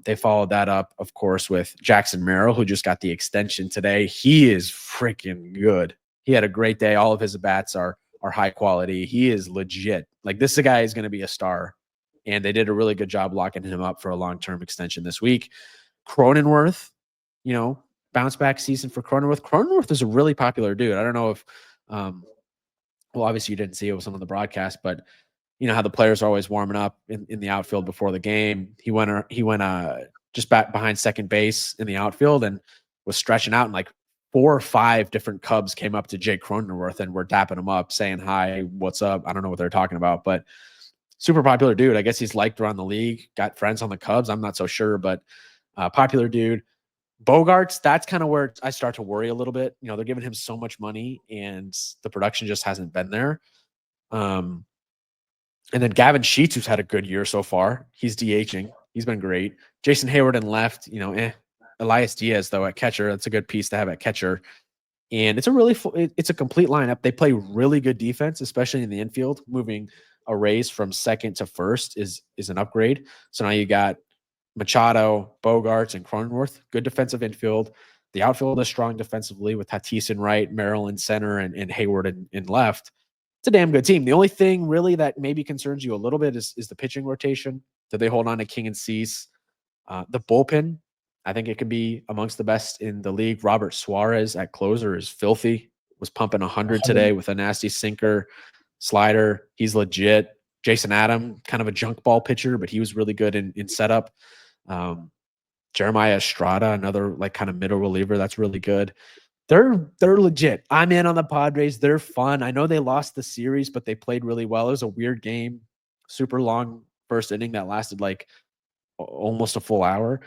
They followed that up, of course, with Jackson Merrill, who just got the extension today. He is freaking good. He had a great day. All of his bats are high quality. He is legit. Like this guy is going to be a star. And they did a really good job locking him up for a long-term extension this week. Cronenworth, you know, bounce back season for Cronenworth. Cronenworth is a really popular dude. I don't know if well, obviously you didn't see it with some of the broadcasts, but you know how the players are always warming up in the outfield before the game. He went just back behind second base in the outfield and was stretching out, and like 4 or 5 different Cubs came up to Jake Cronenworth and were dapping him up, saying hi, what's up. I don't know what they're talking about, but super popular dude. I guess he's liked around the league. Got friends on the Cubs. I'm not so sure, but popular dude. Bogarts, that's kind of where I start to worry a little bit. You know, they're giving him so much money and the production just hasn't been there. And then Gavin Sheets, who's had a good year so far. He's DHing. He's been great. Jason Hayward and left, you know, Elias Diaz, though, at catcher. That's a good piece to have at catcher. And it's a really it's a complete lineup. They play really good defense, especially in the infield. Moving a raise from second to first is an upgrade. So now you got Machado, Bogarts, and Cronenworth. Good defensive infield. The outfield is strong defensively with Tatis in right, Merrill in center, and Hayward in left. It's a damn good team. The only thing really that maybe concerns you a little bit is the pitching rotation. Do they hold on to King and Cease? The bullpen, I think it could be amongst the best in the league. Robert Suarez at closer is filthy. Was pumping 100 today with a nasty sinker, slider. He's legit. Jason Adam, kind of a junk ball pitcher, but he was really good in setup. Jeremiah Estrada, another like kind of middle reliever, that's really good. They're legit. I'm in on the Padres. They're fun. I know they lost the series, but they played really well. It was a weird game, super long first inning that lasted like almost a full hour.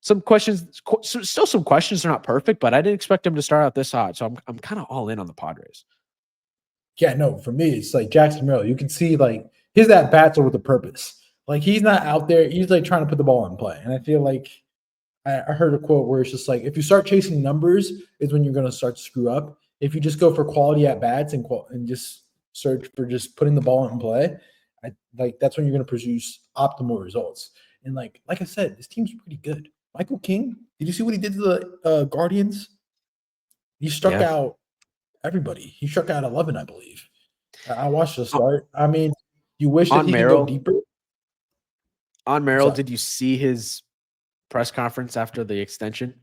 Some questions, still some questions are not perfect, but I didn't expect them to start out this hot. So I'm kind of all in on the Padres. Yeah, no, for me, it's like Jackson Merrill. You can see like his at bats are with a purpose. Like he's not out there. He's like trying to put the ball in play. And I feel like I heard a quote where it's just like, if you start chasing numbers, is when you're going to start to screw up. If you just go for quality at bats and just search for just putting the ball in play, like that's when you're going to produce optimal results. And like I said, this team's pretty good. Michael King, did you see what he did to the Guardians? He struck out everybody. He struck out 11, I believe. I watched the start. I mean, you wish that he could go deeper. On Merrill, did you see his press conference after the extension?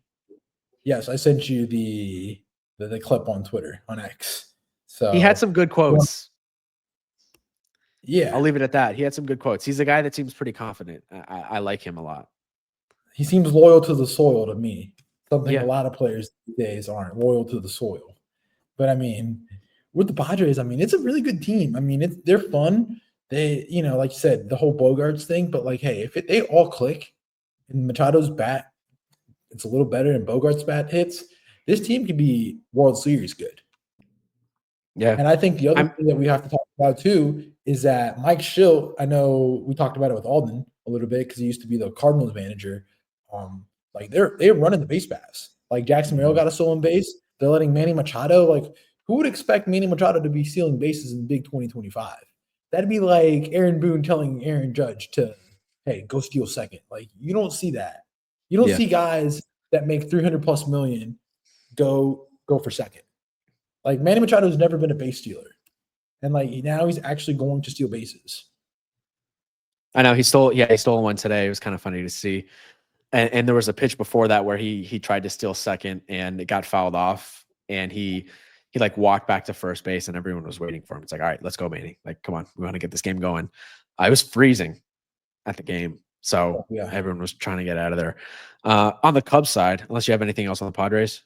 Yes, I sent you the clip on Twitter, on X. So he had some good quotes. Yeah, I'll leave it at that. He had some good quotes. He's a guy that seems pretty confident. I like him a lot. he seems loyal to the soil to me. Something a Yeah. lot of players these days aren't loyal to the soil. But I mean, with the Padres, I mean, it's a really good team. I mean, they're fun. They, like you said, the whole Bogarts thing. But like, hey, if they all click and Machado's bat, it's a little better and Bogarts bat hits, this team could be World Series good. Yeah. And I think the other thing that we have to talk about too is that Mike Schilt, I know we talked about it with Alden a little bit because he used to be the Cardinals manager. Like they're running the base pass. Like Jackson Merrill got a stolen base. They're letting Manny Machado. Like who would expect Manny Machado to be stealing bases in big 2025? That'd be like Aaron Boone telling Aaron Judge to, hey, go steal second. Like you don't see that. You don't see guys that make 300 plus million go for second. Like Manny Machado has never been a base stealer, and like now he's actually going to steal bases. I know he stole one today. It was kind of funny to see. And there was a pitch before that where he tried to steal second and it got fouled off, and he like walked back to first base and everyone was waiting for him. It's like, all right, let's go, Manny. Like, come on, we want to get this game going. I was freezing at the game, so everyone was trying to get out of there. On the Cubs side, unless you have anything else on the Padres.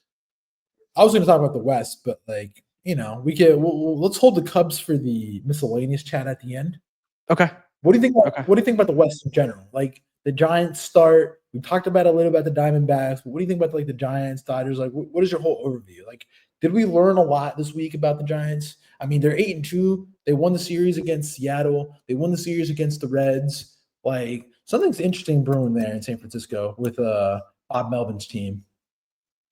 I was going to talk about the West, but like let's hold the Cubs for the miscellaneous chat at the end. Okay. What do you think? What do you think about the West in general? Like the Giants start. We talked about a little about the Diamondbacks. But what do you think about like the Giants, Dodgers? Like, what is your whole overview? Like, did we learn a lot this week about the Giants? I mean, they're 8-2. They won the series against Seattle. They won the series against the Reds. Like something's interesting brewing there in San Francisco with Bob Melvin's team.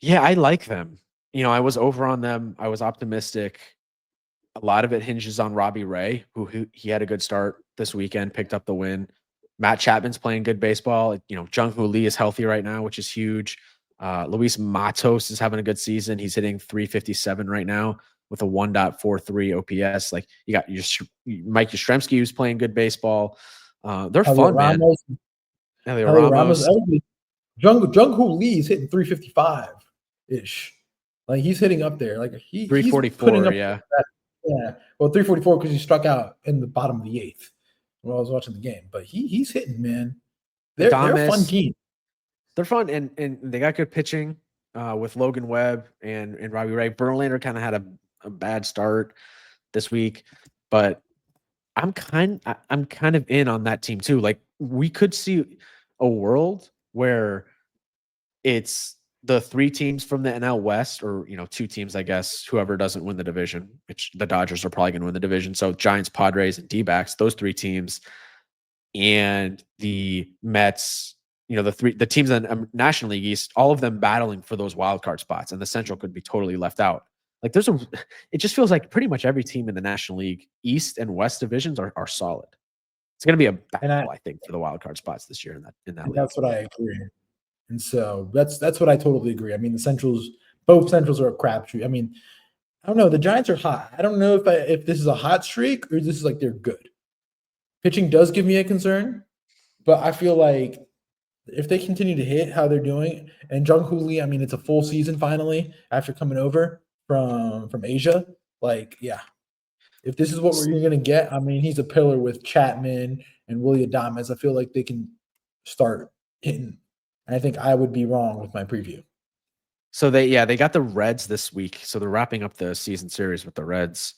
Yeah, I like them. I was over on them. I was optimistic. A lot of it hinges on Robbie Ray, who he had a good start this weekend, picked up the win. Matt Chapman's playing good baseball. Jung-Hoo Lee is healthy right now, which is huge. Luis Matos is having a good season. He's hitting 357 right now with a 1.43 OPS. Like you got Mike Yastrzemski, who's playing good baseball. They're fun, man. Elliot Ramos. Jung-Hoo Lee is hitting 355-ish. Like he's hitting up there. Like 344, yeah. Well, 344 because he struck out in the bottom of the eighth when I was watching the game. But he's hitting, man. They're a fun team. They're fun, and they got good pitching with Logan Webb and Robbie Ray. Verlander kind of had a bad start this week, but I'm kind of in on that team too. Like we could see a world where it's the three teams from the NL West, or two teams, I guess, whoever doesn't win the division, which the Dodgers are probably going to win the division. So Giants, Padres, and D-backs, those three teams, and the Mets, the teams in the National League East, all of them battling for those wild card spots, and the Central could be totally left out. Like it just feels like pretty much every team in the National League East and West divisions are solid. It's going to be a battle, I think, for the wild card spots this year in that league. That's what I agree. And so that's what I totally agree. I mean, both Centrals are a crapshoot. I mean, I don't know. The Giants are hot. I don't know if this is a hot streak or this is like they're good. Pitching does give me a concern, but I feel like if they continue to hit how they're doing, and Jung-Hoo Lee, I mean, it's a full season finally after coming over from Asia. Like, yeah, if this is what we're going to get, I mean, he's a pillar with Chapman and Willie Adames. I feel like they can start hitting. And I think I would be wrong with my preview. So they got the Reds this week. So they're wrapping up the season series with the Reds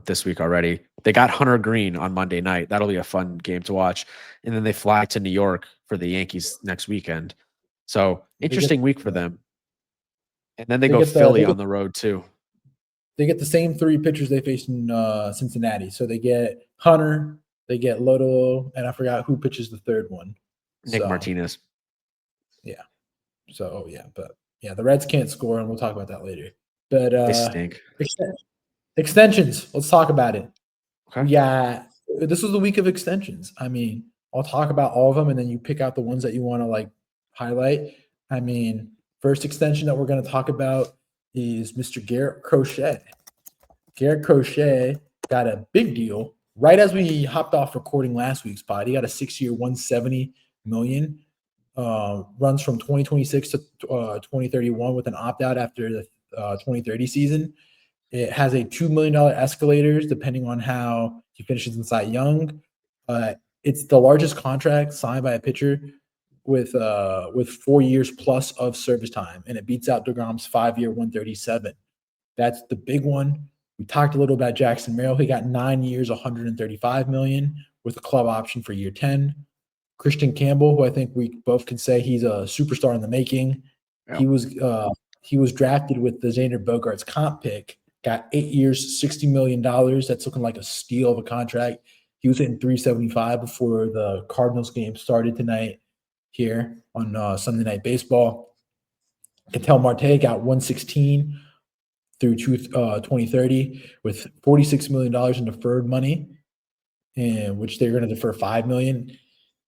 this week already. They got Hunter Green on Monday night. That'll be a fun game to watch. And then they fly to New York for the Yankees next weekend. So interesting week for them. And then they go Philly on the road too. They get the same three pitchers they faced in Cincinnati. So they get Hunter, they get Loto, and I forgot who pitches the third one. Nick Martinez. Yeah. So, the Reds can't score, and we'll talk about that later. But they stink. Extensions. Let's talk about it. Okay. Yeah. This was the week of extensions. I mean, I'll talk about all of them, and then you pick out the ones that you want to highlight. I mean, first extension that we're going to talk about is Mr. Garrett Crochet. Garrett Crochet got a big deal right as we hopped off recording last week's pod. He got a 6-year, $170 million. Runs from 2026 to 2031 with an opt-out after the 2030 season. It has a $2 million escalators depending on how He finishes in Cy Young. It's the largest contract signed by a pitcher with 4 years plus of service time, and it beats out DeGrom's 5-year 137. That's the big one. We talked a little about Jackson Merrill. He got 9 years, $135 million with a club option for year 10. Christian Campbell, who I think we both can say he's a superstar in the making. Yeah. He was drafted with the Xander Bogaerts comp pick. Got 8 years, $60 million. That's looking like a steal of a contract. He was hitting 375 before the Cardinals game started tonight here on Sunday Night Baseball. Ketel Marte got 116 through 2030 with $46 million in deferred money, and which they're going to defer $5 million.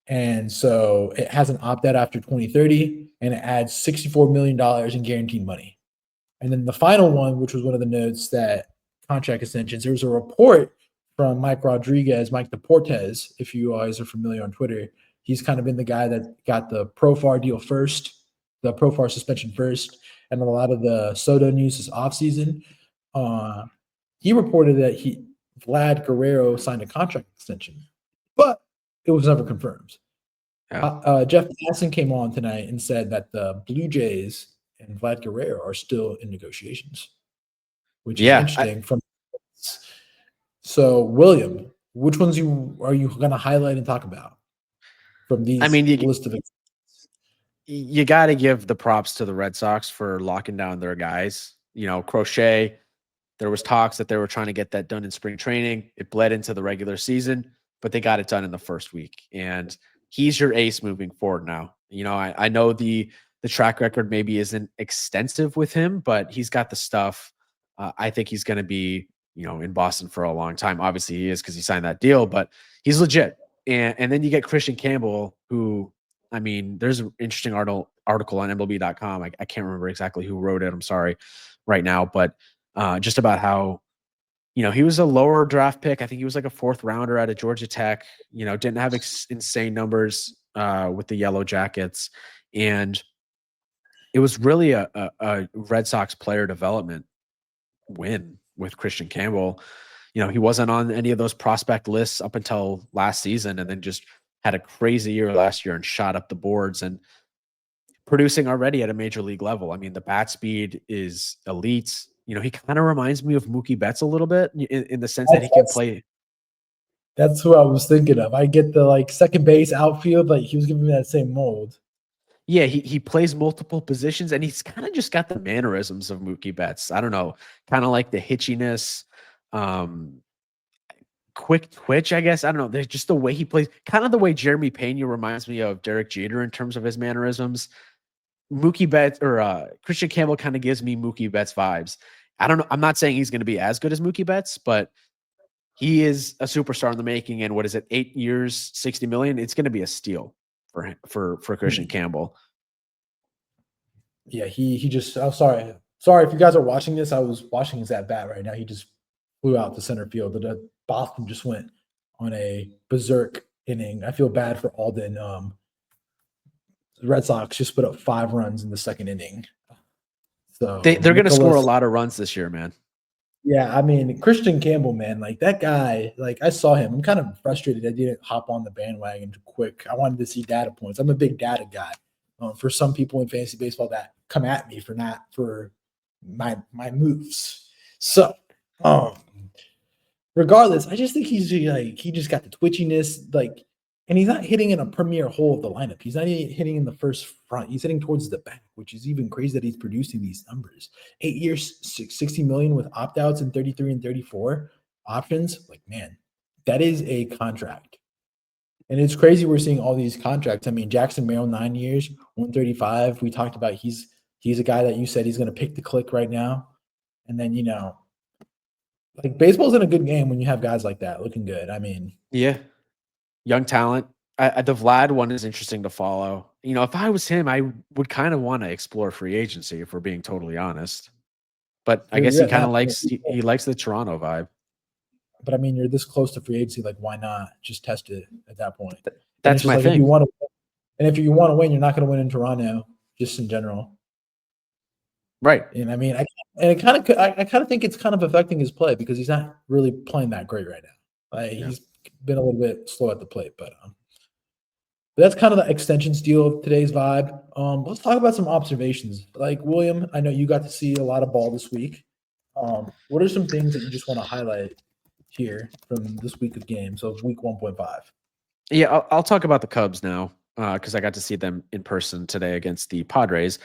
And so it has an opt-out after 2030, and it adds $64 million in guaranteed money. And then the final one, which was one of the notes that contract extensions, there was a report from Mike Rodriguez, Mike Deportes, if you guys are familiar on Twitter. He's kind of been the guy that got the Profar deal first, the Profar suspension first, and a lot of the Soto news this offseason. He reported that Vlad Guerrero signed a contract extension, but it was never confirmed. Yeah. Jeff Passan came on tonight and said that the Blue Jays and Vlad Guerrero are still in negotiations, which is interesting. So, William, which ones are you going to highlight and talk about from these list of? You got to give the props to the Red Sox for locking down their guys. Crochet, there was talks that they were trying to get that done in spring training. It bled into the regular season, but they got it done in the first week. And he's your ace moving forward now. I know the track record maybe isn't extensive with him, but he's got the stuff. I think he's going to be, in Boston for a long time. Obviously he is because he signed that deal, but he's legit. And then you get Christian Campbell, who, there's an interesting article on MLB.com. I can't remember exactly who wrote it. I'm sorry right now, but just about how, he was a lower draft pick. I think he was like a 4th rounder out of Georgia Tech, didn't have insane numbers with the Yellow Jackets. And it was really a Red Sox player development win with Christian Campbell. He wasn't on any of those prospect lists up until last season, and then just had a crazy year last year and shot up the boards and producing already at a major league level. The bat speed is elite. He kind of reminds me of Mookie Betts a little bit in the sense that he can play. That's who I was thinking of. I get the second base, outfield, he was giving me that same mold. Yeah, he plays multiple positions, and he's kind of just got the mannerisms of Mookie Betts. I don't know, kind of like the hitchiness, quick twitch, I guess. I don't know. There's just the way he plays, kind of the way Jeremy Pena reminds me of Derek Jeter in terms of his mannerisms. Mookie Betts or Christian Campbell kind of gives me Mookie Betts vibes. I don't know. I'm not saying he's going to be as good as Mookie Betts, but he is a superstar in the making. And what is it? 8 years, $60 million. It's going to be a steal for him, for Christian Campbell. Yeah, he just. I'm sorry if you guys are watching this. I was watching his at bat right now. He just flew out to center field. The Boston just went on a berserk inning. I feel bad for Alden. The Red Sox just put up 5 runs in the second inning. So they're going to score a lot of runs this year, man. Yeah, Christian Campbell, man, that guy, I saw him. I'm kind of frustrated I didn't hop on the bandwagon too quick. I wanted to see data points. I'm a big data guy. For some people in fantasy baseball that come at me for my moves. So, regardless, I just think he just got the twitchiness, and he's not hitting in a premier hole of the lineup. He's not hitting in the first front. He's hitting towards the back, which is even crazy that he's producing these numbers. 8 years, $60 million with opt-outs in 33 and 34 options. Man, that is a contract. And it's crazy we're seeing all these contracts. Jackson Merrill, 9 years, 135. We talked about he's a guy that you said he's going to pick the click right now. And then, baseball's in a good game when you have guys like that looking good. Yeah. Young talent. The Vlad one is interesting to follow. If I was him, I would kind of want to explore free agency, if we're being totally honest. But I guess he kind of likes the Toronto vibe. But you're this close to free agency. Why not just test it at that point? That's my thing. If you want to win, you're not going to win in Toronto, just in general. Right. And I kind of think it's kind of affecting his play because he's not really playing that great right now. Like he's been a little bit slow at the plate, but that's kind of the extension steal of today's vibe. Let's talk about some observations. Like William, I know you got to see a lot of ball this week. What are some things that you just want to highlight here from this week of games of week 1.5? Yeah, I'll talk about the Cubs now because I got to see them in person today against the Padres.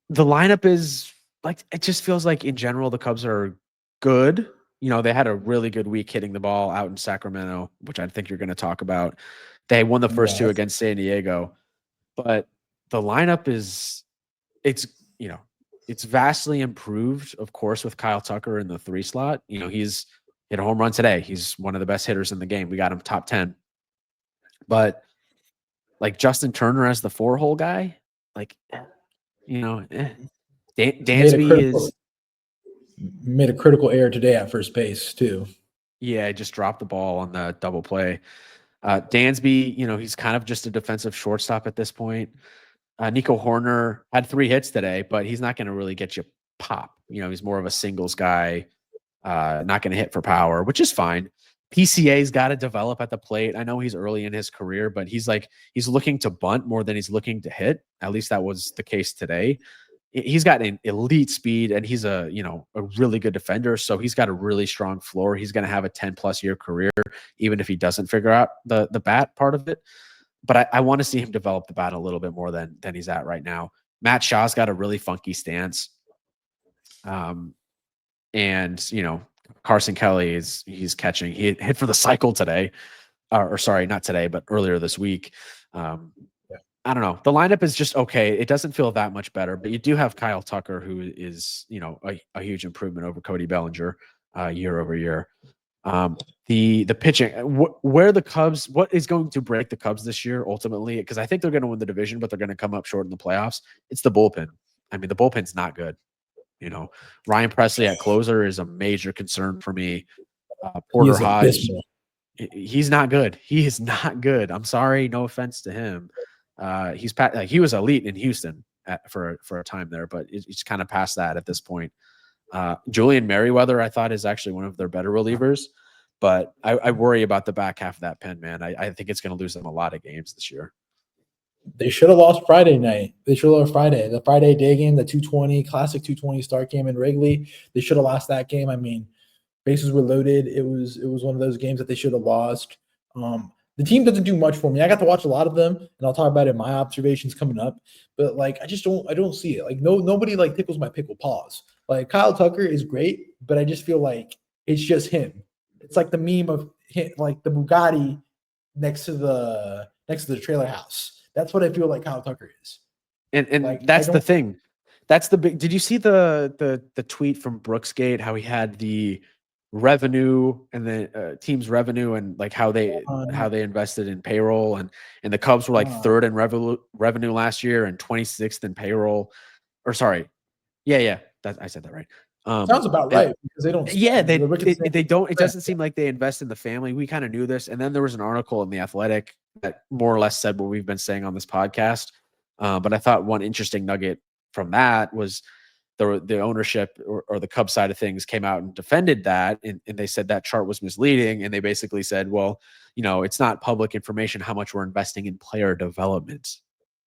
The lineup is like, it just feels like in general the Cubs are good. They had a really good week hitting the ball out in Sacramento, which I think you're going to talk about. They won the first two against San Diego, but the lineup it's vastly improved, of course, with Kyle Tucker in the 3 slot. He's hit a home run today. He's one of the best hitters in the game. We got him top 10. But like Justin Turner as the 4-hole guy, like, Dansby made a critical error today at first base too. Yeah, just dropped the ball on the double play. Dansby, he's kind of just a defensive shortstop at this point. Nico Horner had 3 hits today, but he's not going to really get you pop. He's more of a singles guy, not going to hit for power, which is fine. PCA's got to develop at the plate. I know he's early in his career, but he's looking to bunt more than he's looking to hit. At least that was the case today. He's got an elite speed and he's a really good defender. So he's got a really strong floor. He's going to have a 10+ year career, even if he doesn't figure out the bat part of it. But I want to see him develop the bat a little bit more than he's at right now. Matt Shaw's got a really funky stance. And Carson Kelly he's catching. He hit for the cycle today, or sorry, not today, but earlier this week. I don't know. The lineup is just okay. It doesn't feel that much better, but you do have Kyle Tucker, who is a huge improvement over Cody Bellinger year over year. The pitching, where the Cubs, what is going to break the Cubs this year ultimately? Because I think they're going to win the division, but they're going to come up short in the playoffs. It's the bullpen. I mean, the bullpen's not good. Ryan Presley at closer is a major concern for me. Porter Hodge, he's not good. He is not good. I'm sorry, no offense to him. He was elite in Houston for a time there, but he's kind of past that at this point. Julian Merriweather, I thought, is actually one of their better relievers, but I worry about the back half of that pen, man. I think it's going to lose them a lot of games this year. They should have lost Friday night. They should have lost the Friday day game, the 2:20 classic 2:20 start game in Wrigley. They should have lost that game. I mean, bases were loaded. It was one of those games that they should have lost. The team doesn't do much for me. I got to watch a lot of them, and I'll talk about it in my observations coming up. But like, I don't see it. Like, nobody like tickles my pickle paws. Like Kyle Tucker is great, but I just feel like it's just him. It's like the meme of him, like the Bugatti next to the trailer house. That's what I feel like Kyle Tucker is. And like, that's the thing. That's the big. Did you see the tweet from Brooksgate? How he had the revenue and the team's revenue and like how they invested in payroll and the Cubs were like 3rd in revenue last year and 26th in payroll. Or sorry, yeah, I said that right. Sounds about right because they don't. Yeah, they don't. It doesn't seem like they invest in the family. We kind of knew this, and then there was an article in the Athletic that more or less said what we've been saying on this podcast. But I thought one interesting nugget from that was the ownership or the Cubs side of things came out and defended that, and they said that chart was misleading, and they basically said, well, it's not public information how much we're investing in player development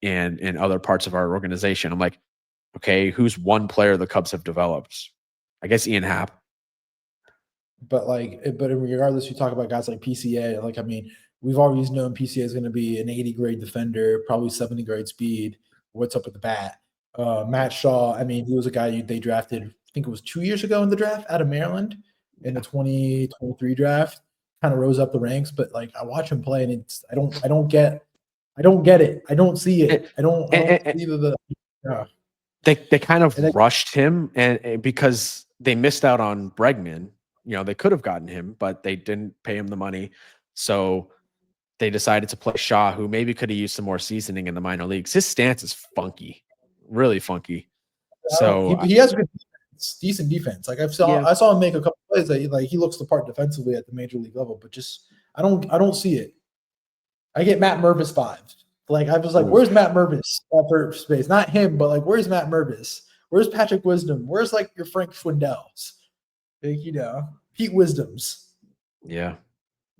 and in other parts of our organization. I'm like, okay, who's one player the Cubs have developed? I guess Ian Happ. But regardless, you talk about guys like PCA. Like, I mean, we've always known PCA is going to be an 80 grade defender, probably 70 grade speed. What's up with the bat? Matt Shaw, I mean, he was a guy they drafted, I think it was 2 years ago in the draft out of Maryland in the 2023 draft. Kind of rose up the ranks, but like I watch him play and I don't get it. I don't see it. I don't see They kind of rushed him and because they missed out on Bregman. They could have gotten him, but they didn't pay him the money. So they decided to play Shaw, who maybe could have used some more seasoning in the minor leagues. His stance is funky, really funky. So he has good defense, decent defense. Like I saw him make a couple plays that he looks the part defensively at the major league level, but just I don't see it. I get Matt Mervis vibes. Like I was like, where's Matt Mervis at first space? Not him, but like where's Matt Mervis? Where's Patrick Wisdom? Where's like your Frank Schwindel's? Like, Pete Wisdom's. Yeah.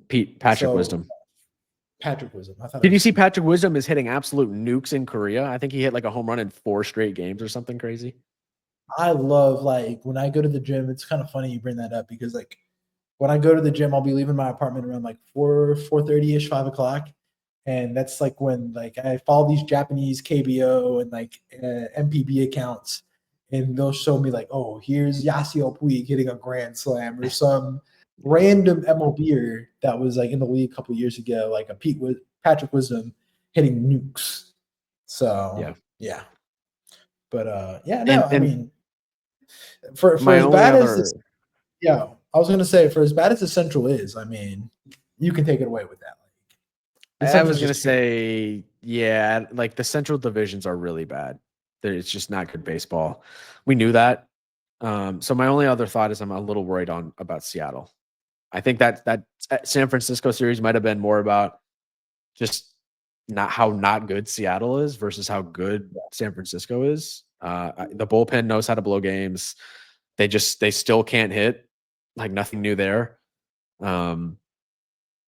Patrick So Wisdom. Patrick Wisdom. I thought it Did you was see Pete. Patrick Wisdom is hitting absolute nukes in Korea? I think he hit like a home run in 4 straight games or something crazy. I love like when I go to the gym. It's kind of funny you bring that up because like when I go to the gym, I'll be leaving my apartment around like 4:30 ish, 5 o'clock, and that's like when like I follow these Japanese KBO and like MPB accounts, and they'll show me like, oh, here's Yasiel Puig hitting a grand slam or some random MLBer that was like in the league a couple years ago, like a Patrick Wisdom hitting nukes. So Yeah. yeah, but yeah, no, I And mean, for my as only bad as this, other yeah, I was gonna say for as bad as the Central is, I mean, you can take it away with that. Like, the I was Central's gonna just terrible. say, yeah, like the Central divisions are really bad. It's just not good baseball. We knew that. So my only other thought is I'm a little worried about Seattle. I think that San Francisco series might have been more about just not good Seattle is versus how good San Francisco is. The bullpen knows how to blow games. They still can't hit. Like nothing new there.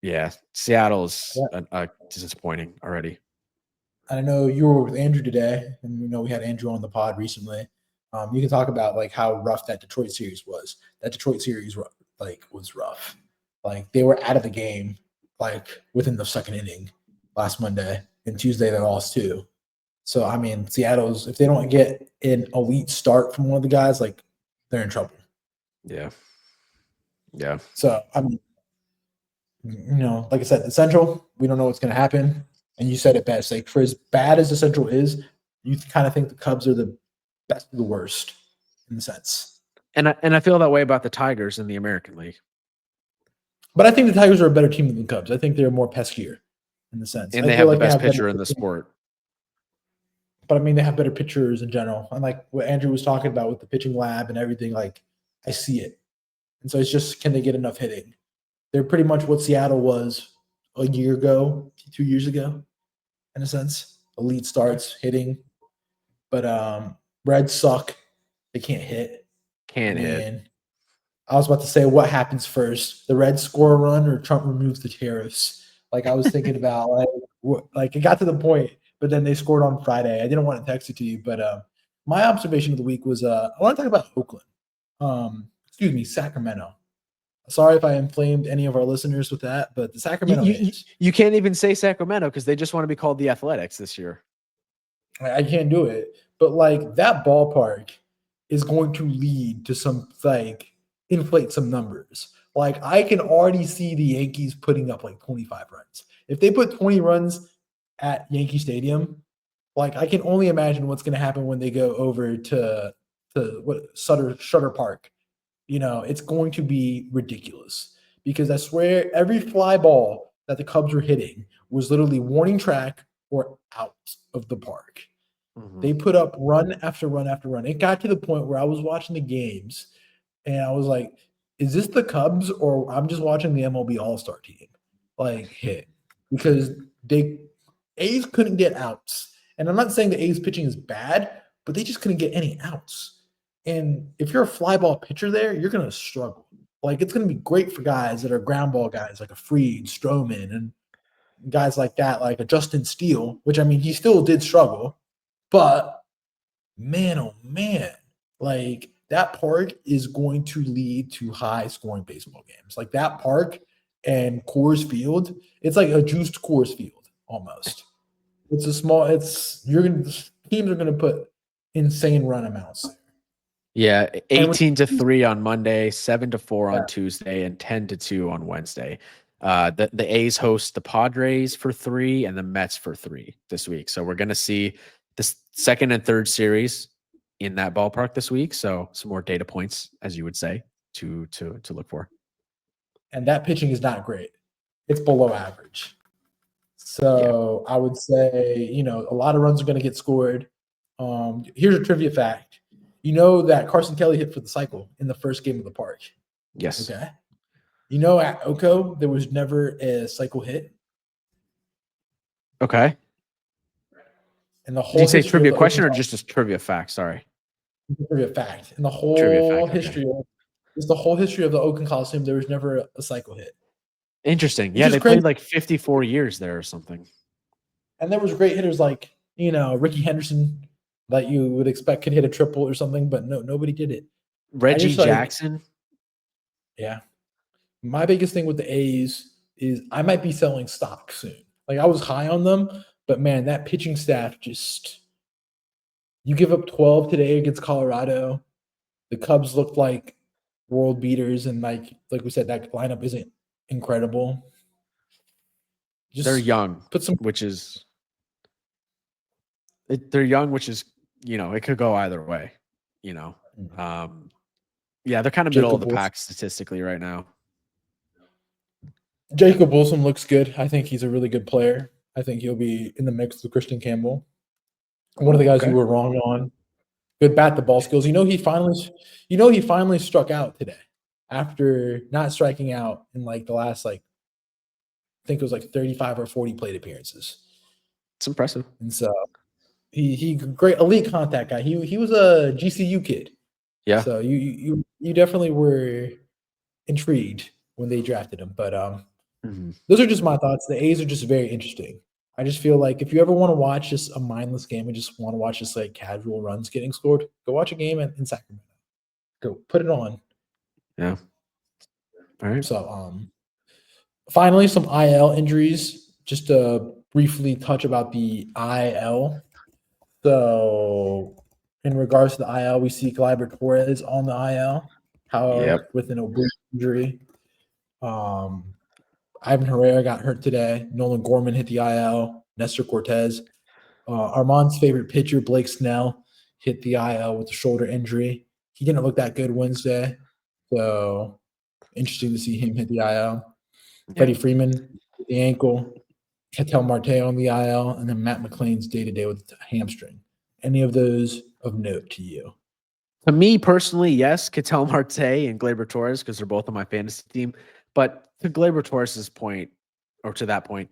Yeah, Seattle's Yeah. disappointing already. I know you were with Andrew today, and we know we had Andrew on the pod recently. You can talk about like how rough that Detroit series was. That Detroit series like was rough. Like they were out of the game like within the second inning last Monday, and Tuesday they lost too. So I mean, Seattle's if they don't get an elite start from one of the guys, like they're in trouble. Yeah. Yeah. So I mean, like I said, the Central, we don't know what's going to happen. And you said it best. Like for as bad as the Central is, you kind of think the Cubs are the best of the worst in the sense. And I feel that way about the Tigers in the American League. But I think the Tigers are a better team than the Cubs. I think they're more peskier in the sense. And I they feel have the like they best have better pitcher in the pitching, sport. but I mean they have better pitchers in general. And like what Andrew was talking about with the pitching lab and everything, like I see it. And so it's just can they get enough hitting? They're pretty much what Seattle was a year ago, 2 years ago, in a sense. Elite starts, hitting. But Reds suck. They can't hit. I Can't hit. mean, I was about to say what happens first: the Reds score a run or Trump removes the tariffs. Like I was thinking about like it got to the point, but then they scored on Friday. I didn't want to text it to you, but my observation of the week was I want to talk about Oakland. Excuse me, Sacramento. Sorry if I inflamed any of our listeners with that, but the Sacramento Kings. You can't even say Sacramento because they just want to be called the Athletics this year. I can't do it. But like that ballpark is going to lead to some like inflate some numbers. Like I can already see the Yankees putting up like 25 runs. If they put 20 runs at Yankee Stadium, like I can only imagine what's going to happen when they go over to what Sutter Park. It's going to be ridiculous because I swear every fly ball that the Cubs were hitting was literally warning track or out of the park. Mm-hmm. They put up run after run after run. It got to the point where I was watching the games and I was like, is this the Cubs or I'm just watching the MLB All-Star team like hit? Because they A's couldn't get outs. And I'm not saying the A's pitching is bad, but they just couldn't get any outs. And if you're a fly ball pitcher there, you're going to struggle. Like it's going to be great for guys that are ground ball guys like a Fried, Stroman, and guys like that, like a Justin Steele, which I mean, he still did struggle, but man, oh man, like that park is going to lead to high scoring baseball games. Like that park and Coors Field, it's like a juiced Coors Field almost. It's a small, teams are going to put insane run amounts there. Yeah, And 18-3 on Monday, 7-4 yeah, on Tuesday, and 10-2 on Wednesday. The A's host the Padres for 3 and the Mets for 3 this week. So we're going to see the second and third series in that ballpark this week. So some more data points, as you would say, to look for. and that pitching is not great. It's below average. So I would say, a lot of runs are going to get scored. Here's a trivia fact. You know that Carson Kelly hit for the cycle in the first game of the park. Yes. Okay. You know at Oko, there was never a cycle hit. Okay. And the Did you whole say history of trivia the question Oakland or just a trivia fact? Sorry. trivia fact. In the Trivia whole fact. Okay. history of Just the whole history of the Oakland Coliseum, there was never a cycle hit. Interesting. Which Yeah, is they crazy. played like 54 years there or something. And there was great hitters like, Ricky Henderson that you would expect could hit a triple or something, but no, nobody did it. I Reggie just like, Jackson. yeah. My biggest thing with the A's is I might be selling stock soon. Like I was high on them, but man, that pitching staff just you give up 12 today against Colorado. The Cubs looked like world beaters, and like we said, that lineup isn't incredible. They're Just young, put some which is they're young, which is it could go either way. You know, yeah, they're kind of middle of Jacob the Wilson. pack statistically right now. Jacob Wilson looks good. I think he's a really good player. I think he'll be in the mix with Christian Campbell. One of the guys you Okay. were wrong on. Good bat the ball skills. He finally struck out today after not striking out in like the last I think it was like 35 or 40 plate appearances. It's impressive. And so he great elite contact guy. He was a GCU kid. Yeah. So you definitely were intrigued when they drafted him. But those are just my thoughts. The A's are just very interesting. I just feel like if you ever want to watch just a mindless game and just want to watch just like casual runs getting scored, go watch a game in Sacramento. Go put it on. Yeah. All right. So finally some IL injuries. Just to briefly touch about the IL. So in regards to the IL, we see Gleyber Torres on the IL, Yep. with an oblique injury. Ivan Herrera got hurt today. Nolan Gorman hit the IL. Nestor Cortez. Armand's favorite pitcher, Blake Snell, hit the IL with a shoulder injury. He didn't look that good Wednesday. So interesting to see him hit the IL. Freddie Freeman, the ankle. Ketel Marte on the IL. And then Matt McLean's day-to-day with the hamstring. Any of those of note to you? To me personally, yes, Ketel Marte and Gleyber Torres, because they're both on my fantasy team. But to Gleyber Torres's point, or to that point,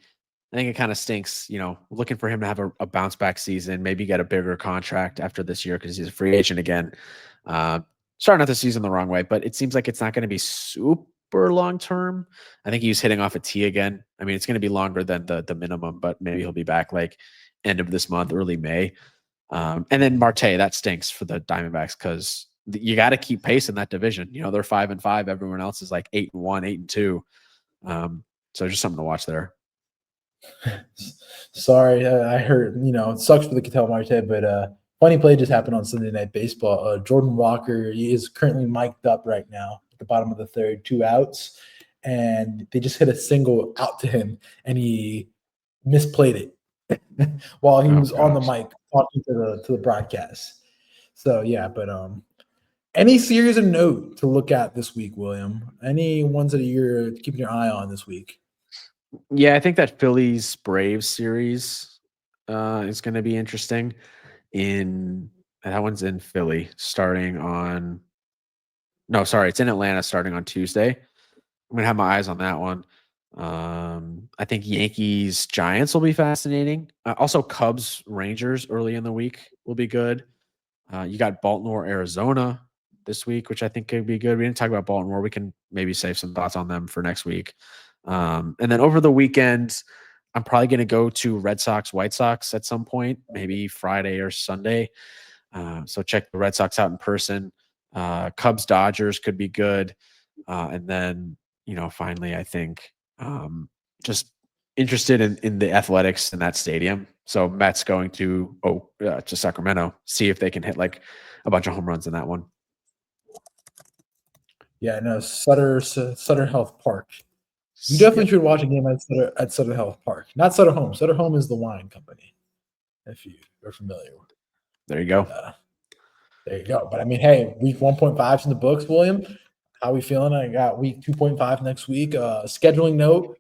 I think it kind of stinks, looking for him to have a bounce back season, maybe get a bigger contract after this year because he's a free agent again. Starting out the season the wrong way, but it seems like it's not going to be super long term. I think he's hitting off a tee again. I mean, it's going to be longer than the minimum, but maybe he'll be back like end of this month, early May. And then Marte, that stinks for the Diamondbacks because you got to keep pace in that division. They're 5-5. Everyone else is like 8-1, 8-2. So just something to watch there. Sorry, I heard. It sucks for the Ketel Marte, but funny play just happened on Sunday Night Baseball. Jordan Walker, he is currently mic'd up right now at the bottom of the third, 2 outs, and they just hit a single out to him, and he misplayed it while he was on the mic talking to the broadcast. So yeah, but any series of note to look at this week, William? Any ones that you're keeping your eye on this week? Yeah, I think that Phillies-Braves series is going to be interesting. That one's in Philly starting on. No, sorry, it's in Atlanta starting on Tuesday. I'm gonna have my eyes on that one. I think Yankees Giants will be fascinating. Also, Cubs Rangers early in the week will be good. You got Baltimore Arizona this week, which I think could be good. We didn't talk about Baltimore. We can maybe save some thoughts on them for next week. And then over the weekend, I'm probably going to go to Red Sox White Sox at some point, maybe Friday or Sunday. So check the Red Sox out in person. Cubs-Dodgers could be good. And then, finally, I think just interested in the athletics in that stadium. So Mets going to Sacramento, see if they can hit like a bunch of home runs in that one. Yeah, no, Sutter Health Park. You definitely should watch a game at Sutter Health Park. Not Sutter Home. Sutter Home is the wine company, if you are familiar. There you go. There you go. But I mean, hey, week 1.5 is in the books, William. How we feeling? I got week 2.5 next week. Scheduling note,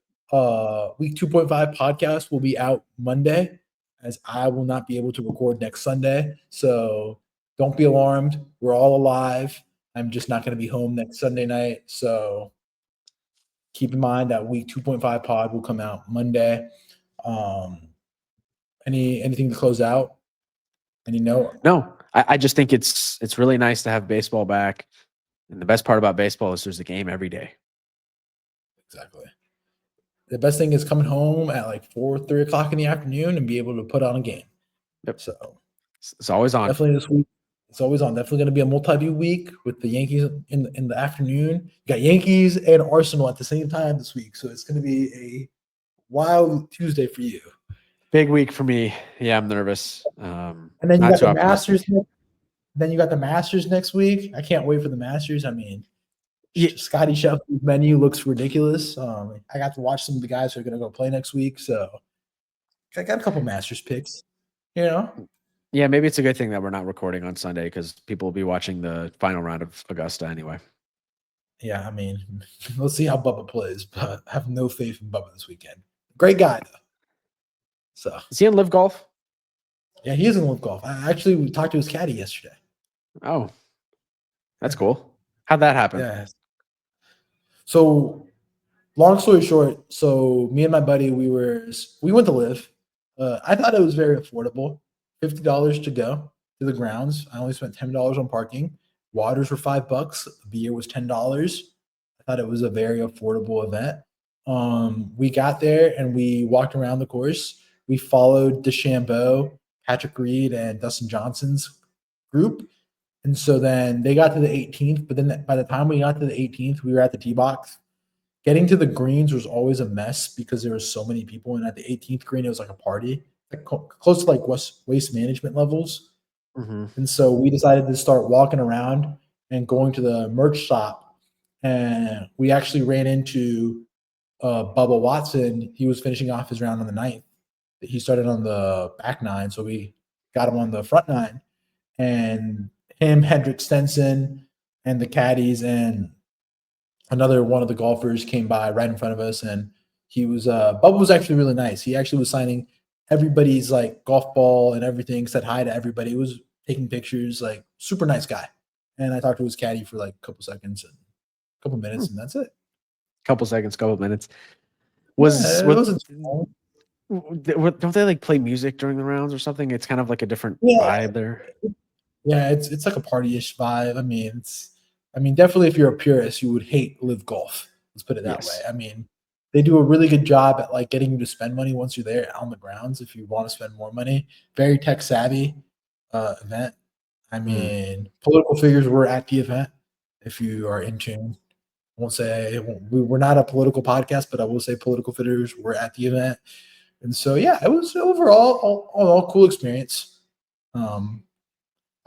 week 2.5 podcast will be out Monday, as I will not be able to record next Sunday. So don't be alarmed. We're all alive. I'm just not going to be home next Sunday night. So keep in mind that week 2.5 pod will come out Monday. Anything to close out? Any note? No, I just think it's really nice to have baseball back. And the best part about baseball is there's a game every day. Exactly. The best thing is coming home at like 3 o'clock in the afternoon and be able to put on a game. Yep. So it's always on. Definitely this week. It's always on. Definitely going to be a multi-view week with the Yankees in the afternoon. You got Yankees and Arsenal at the same time this week. So it's going to be a wild Tuesday for you. Big week for me. Yeah, I'm nervous. And then you got the Masters. Then you got the Masters next week. I can't wait for the Masters. I mean, Scotty Scheffler's menu looks ridiculous. I got to watch some of the guys who are going to go play next week. So I got a couple Masters picks, you know? Yeah, maybe it's a good thing that we're not recording on Sunday because people will be watching the final round of Augusta anyway. Yeah, I mean, let's see how Bubba plays, but I have no faith in Bubba this weekend. Great guy, though. So is he in LIV Golf? Yeah, he is in LIV Golf. I actually talked to his caddy yesterday. Oh, that's cool. How'd that happen? Yeah. So, long story short, so me and my buddy, we went to LIV. I thought it was very affordable. $50 to go to the grounds. I only spent $10 on parking. Waters were $5. Beer was $10. I thought it was a very affordable event. We got there and we walked around the course. We followed DeChambeau, Patrick Reed, and Dustin Johnson's group. And so then they got to the 18th, but then by the time we got to the 18th, we were at the tee box. Getting to the greens was always a mess because there were so many people. And at the 18th green, it was like a party, like close to like waste management levels. Mm-hmm. And so we decided to start walking around and going to the merch shop. And we actually ran into Bubba Watson. He was finishing off his round on the 9th. He started on the back 9, so we got him on the front 9. And him, Hendrik Stenson, and the caddies, and another one of the golfers came by right in front of us. And he was Bubba was actually really nice. He actually was signing everybody's like golf ball and everything, said hi to everybody. He was taking pictures, like super nice guy. And I talked to his caddy for like a couple seconds and a couple minutes, and that's it. Couple seconds, couple minutes. Don't they like play music during the rounds or something? It's kind of like a different vibe there. Yeah, it's like a party-ish vibe. I mean, definitely if you're a purist, you would hate LIV Golf. Let's put it that way. I mean, they do a really good job at like getting you to spend money once you're there on the grounds. If you want to spend more money, very tech savvy event. I mean, political figures were at the event. If you are in tune, I won't say we're not a political podcast, but I will say political figures were at the event. And so, yeah, it was overall all cool experience.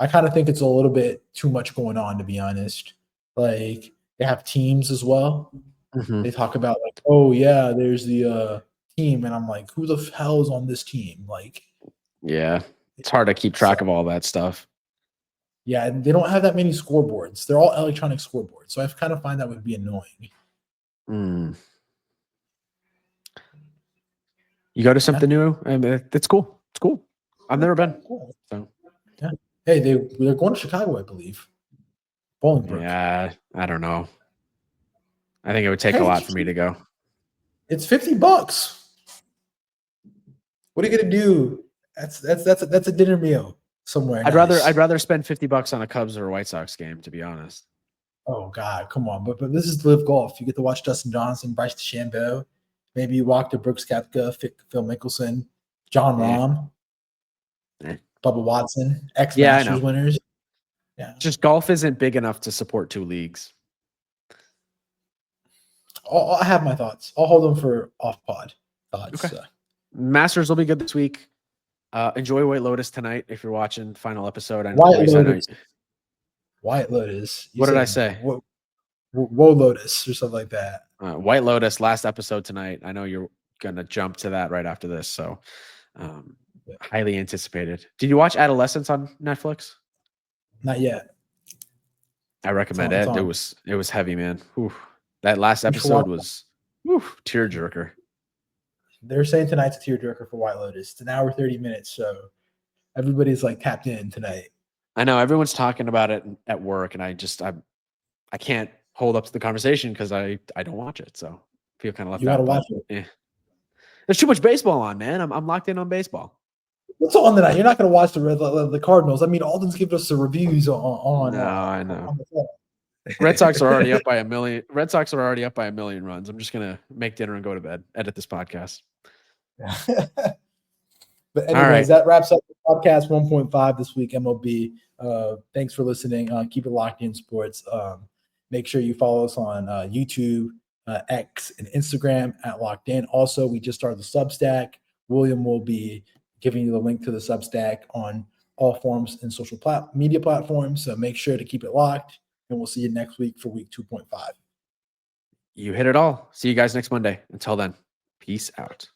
I kind of think it's a little bit too much going on, to be honest. Like, they have teams as well. Mm-hmm. They talk about like, oh yeah, there's the team, and I'm like, who the hell is on this team? Like, yeah, it's hard to keep track of all that stuff. Yeah, and they don't have that many scoreboards. They're all electronic scoreboards, so I kind of find that would be annoying. You go to something new, and it's cool. It's cool. I've never been. Cool. So, yeah. Hey, they're going to Chicago, I believe. Bolingbrook. Yeah, I don't know. I think it would take a lot for me to go. It's $50. What are you gonna do? That's a dinner meal somewhere. I'd rather spend $50 on a Cubs or a White Sox game, to be honest. Oh God, come on! But this is LIV Golf. You get to watch Dustin Johnson, Bryce DeChambeau. Maybe you walk to Brooks Koepka, Phil Mickelson, John Rahm, Bubba Watson, ex-Masters winners. Yeah, just golf isn't big enough to support 2 leagues. I have my thoughts. I'll hold them for off-pod thoughts. Okay. Masters will be good this week. Enjoy White Lotus tonight if you're watching final episode. White Lotus. What did I say? Woe Lotus or something like that. White Lotus, last episode tonight. I know you're going to jump to that right after this. So highly anticipated. Did you watch Adolescence on Netflix? Not yet. I recommend it. It was heavy, man. Whew. That last episode was tearjerker. They're saying tonight's a tearjerker for White Lotus. It's an hour 30 minutes, so everybody's like tapped in tonight. I know everyone's talking about it at work, and I can't hold up to the conversation because I don't watch it. So I feel kind of left out. You gotta watch it. Yeah. There's too much baseball on, man. I'm locked in on baseball. What's on tonight? You're not gonna watch the Cardinals. I mean, Alden's giving us the reviews on. No, I know. Red Sox are already up by 1 million. Red Sox are already up by 1 million runs. I'm just gonna make dinner and go to bed. Edit this podcast. But All anyways, right. that wraps up the podcast 1.5 this week, MLB. Thanks for listening. Keep it locked in sports. Make sure you follow us on YouTube, X, and Instagram at Locked In. Also, we just started the Substack. William will be giving you the link to the Substack on all forms and social media platforms. So make sure to keep it locked, and we'll see you next week for week 2.5. You hit it all. See you guys next Monday. Until then, peace out.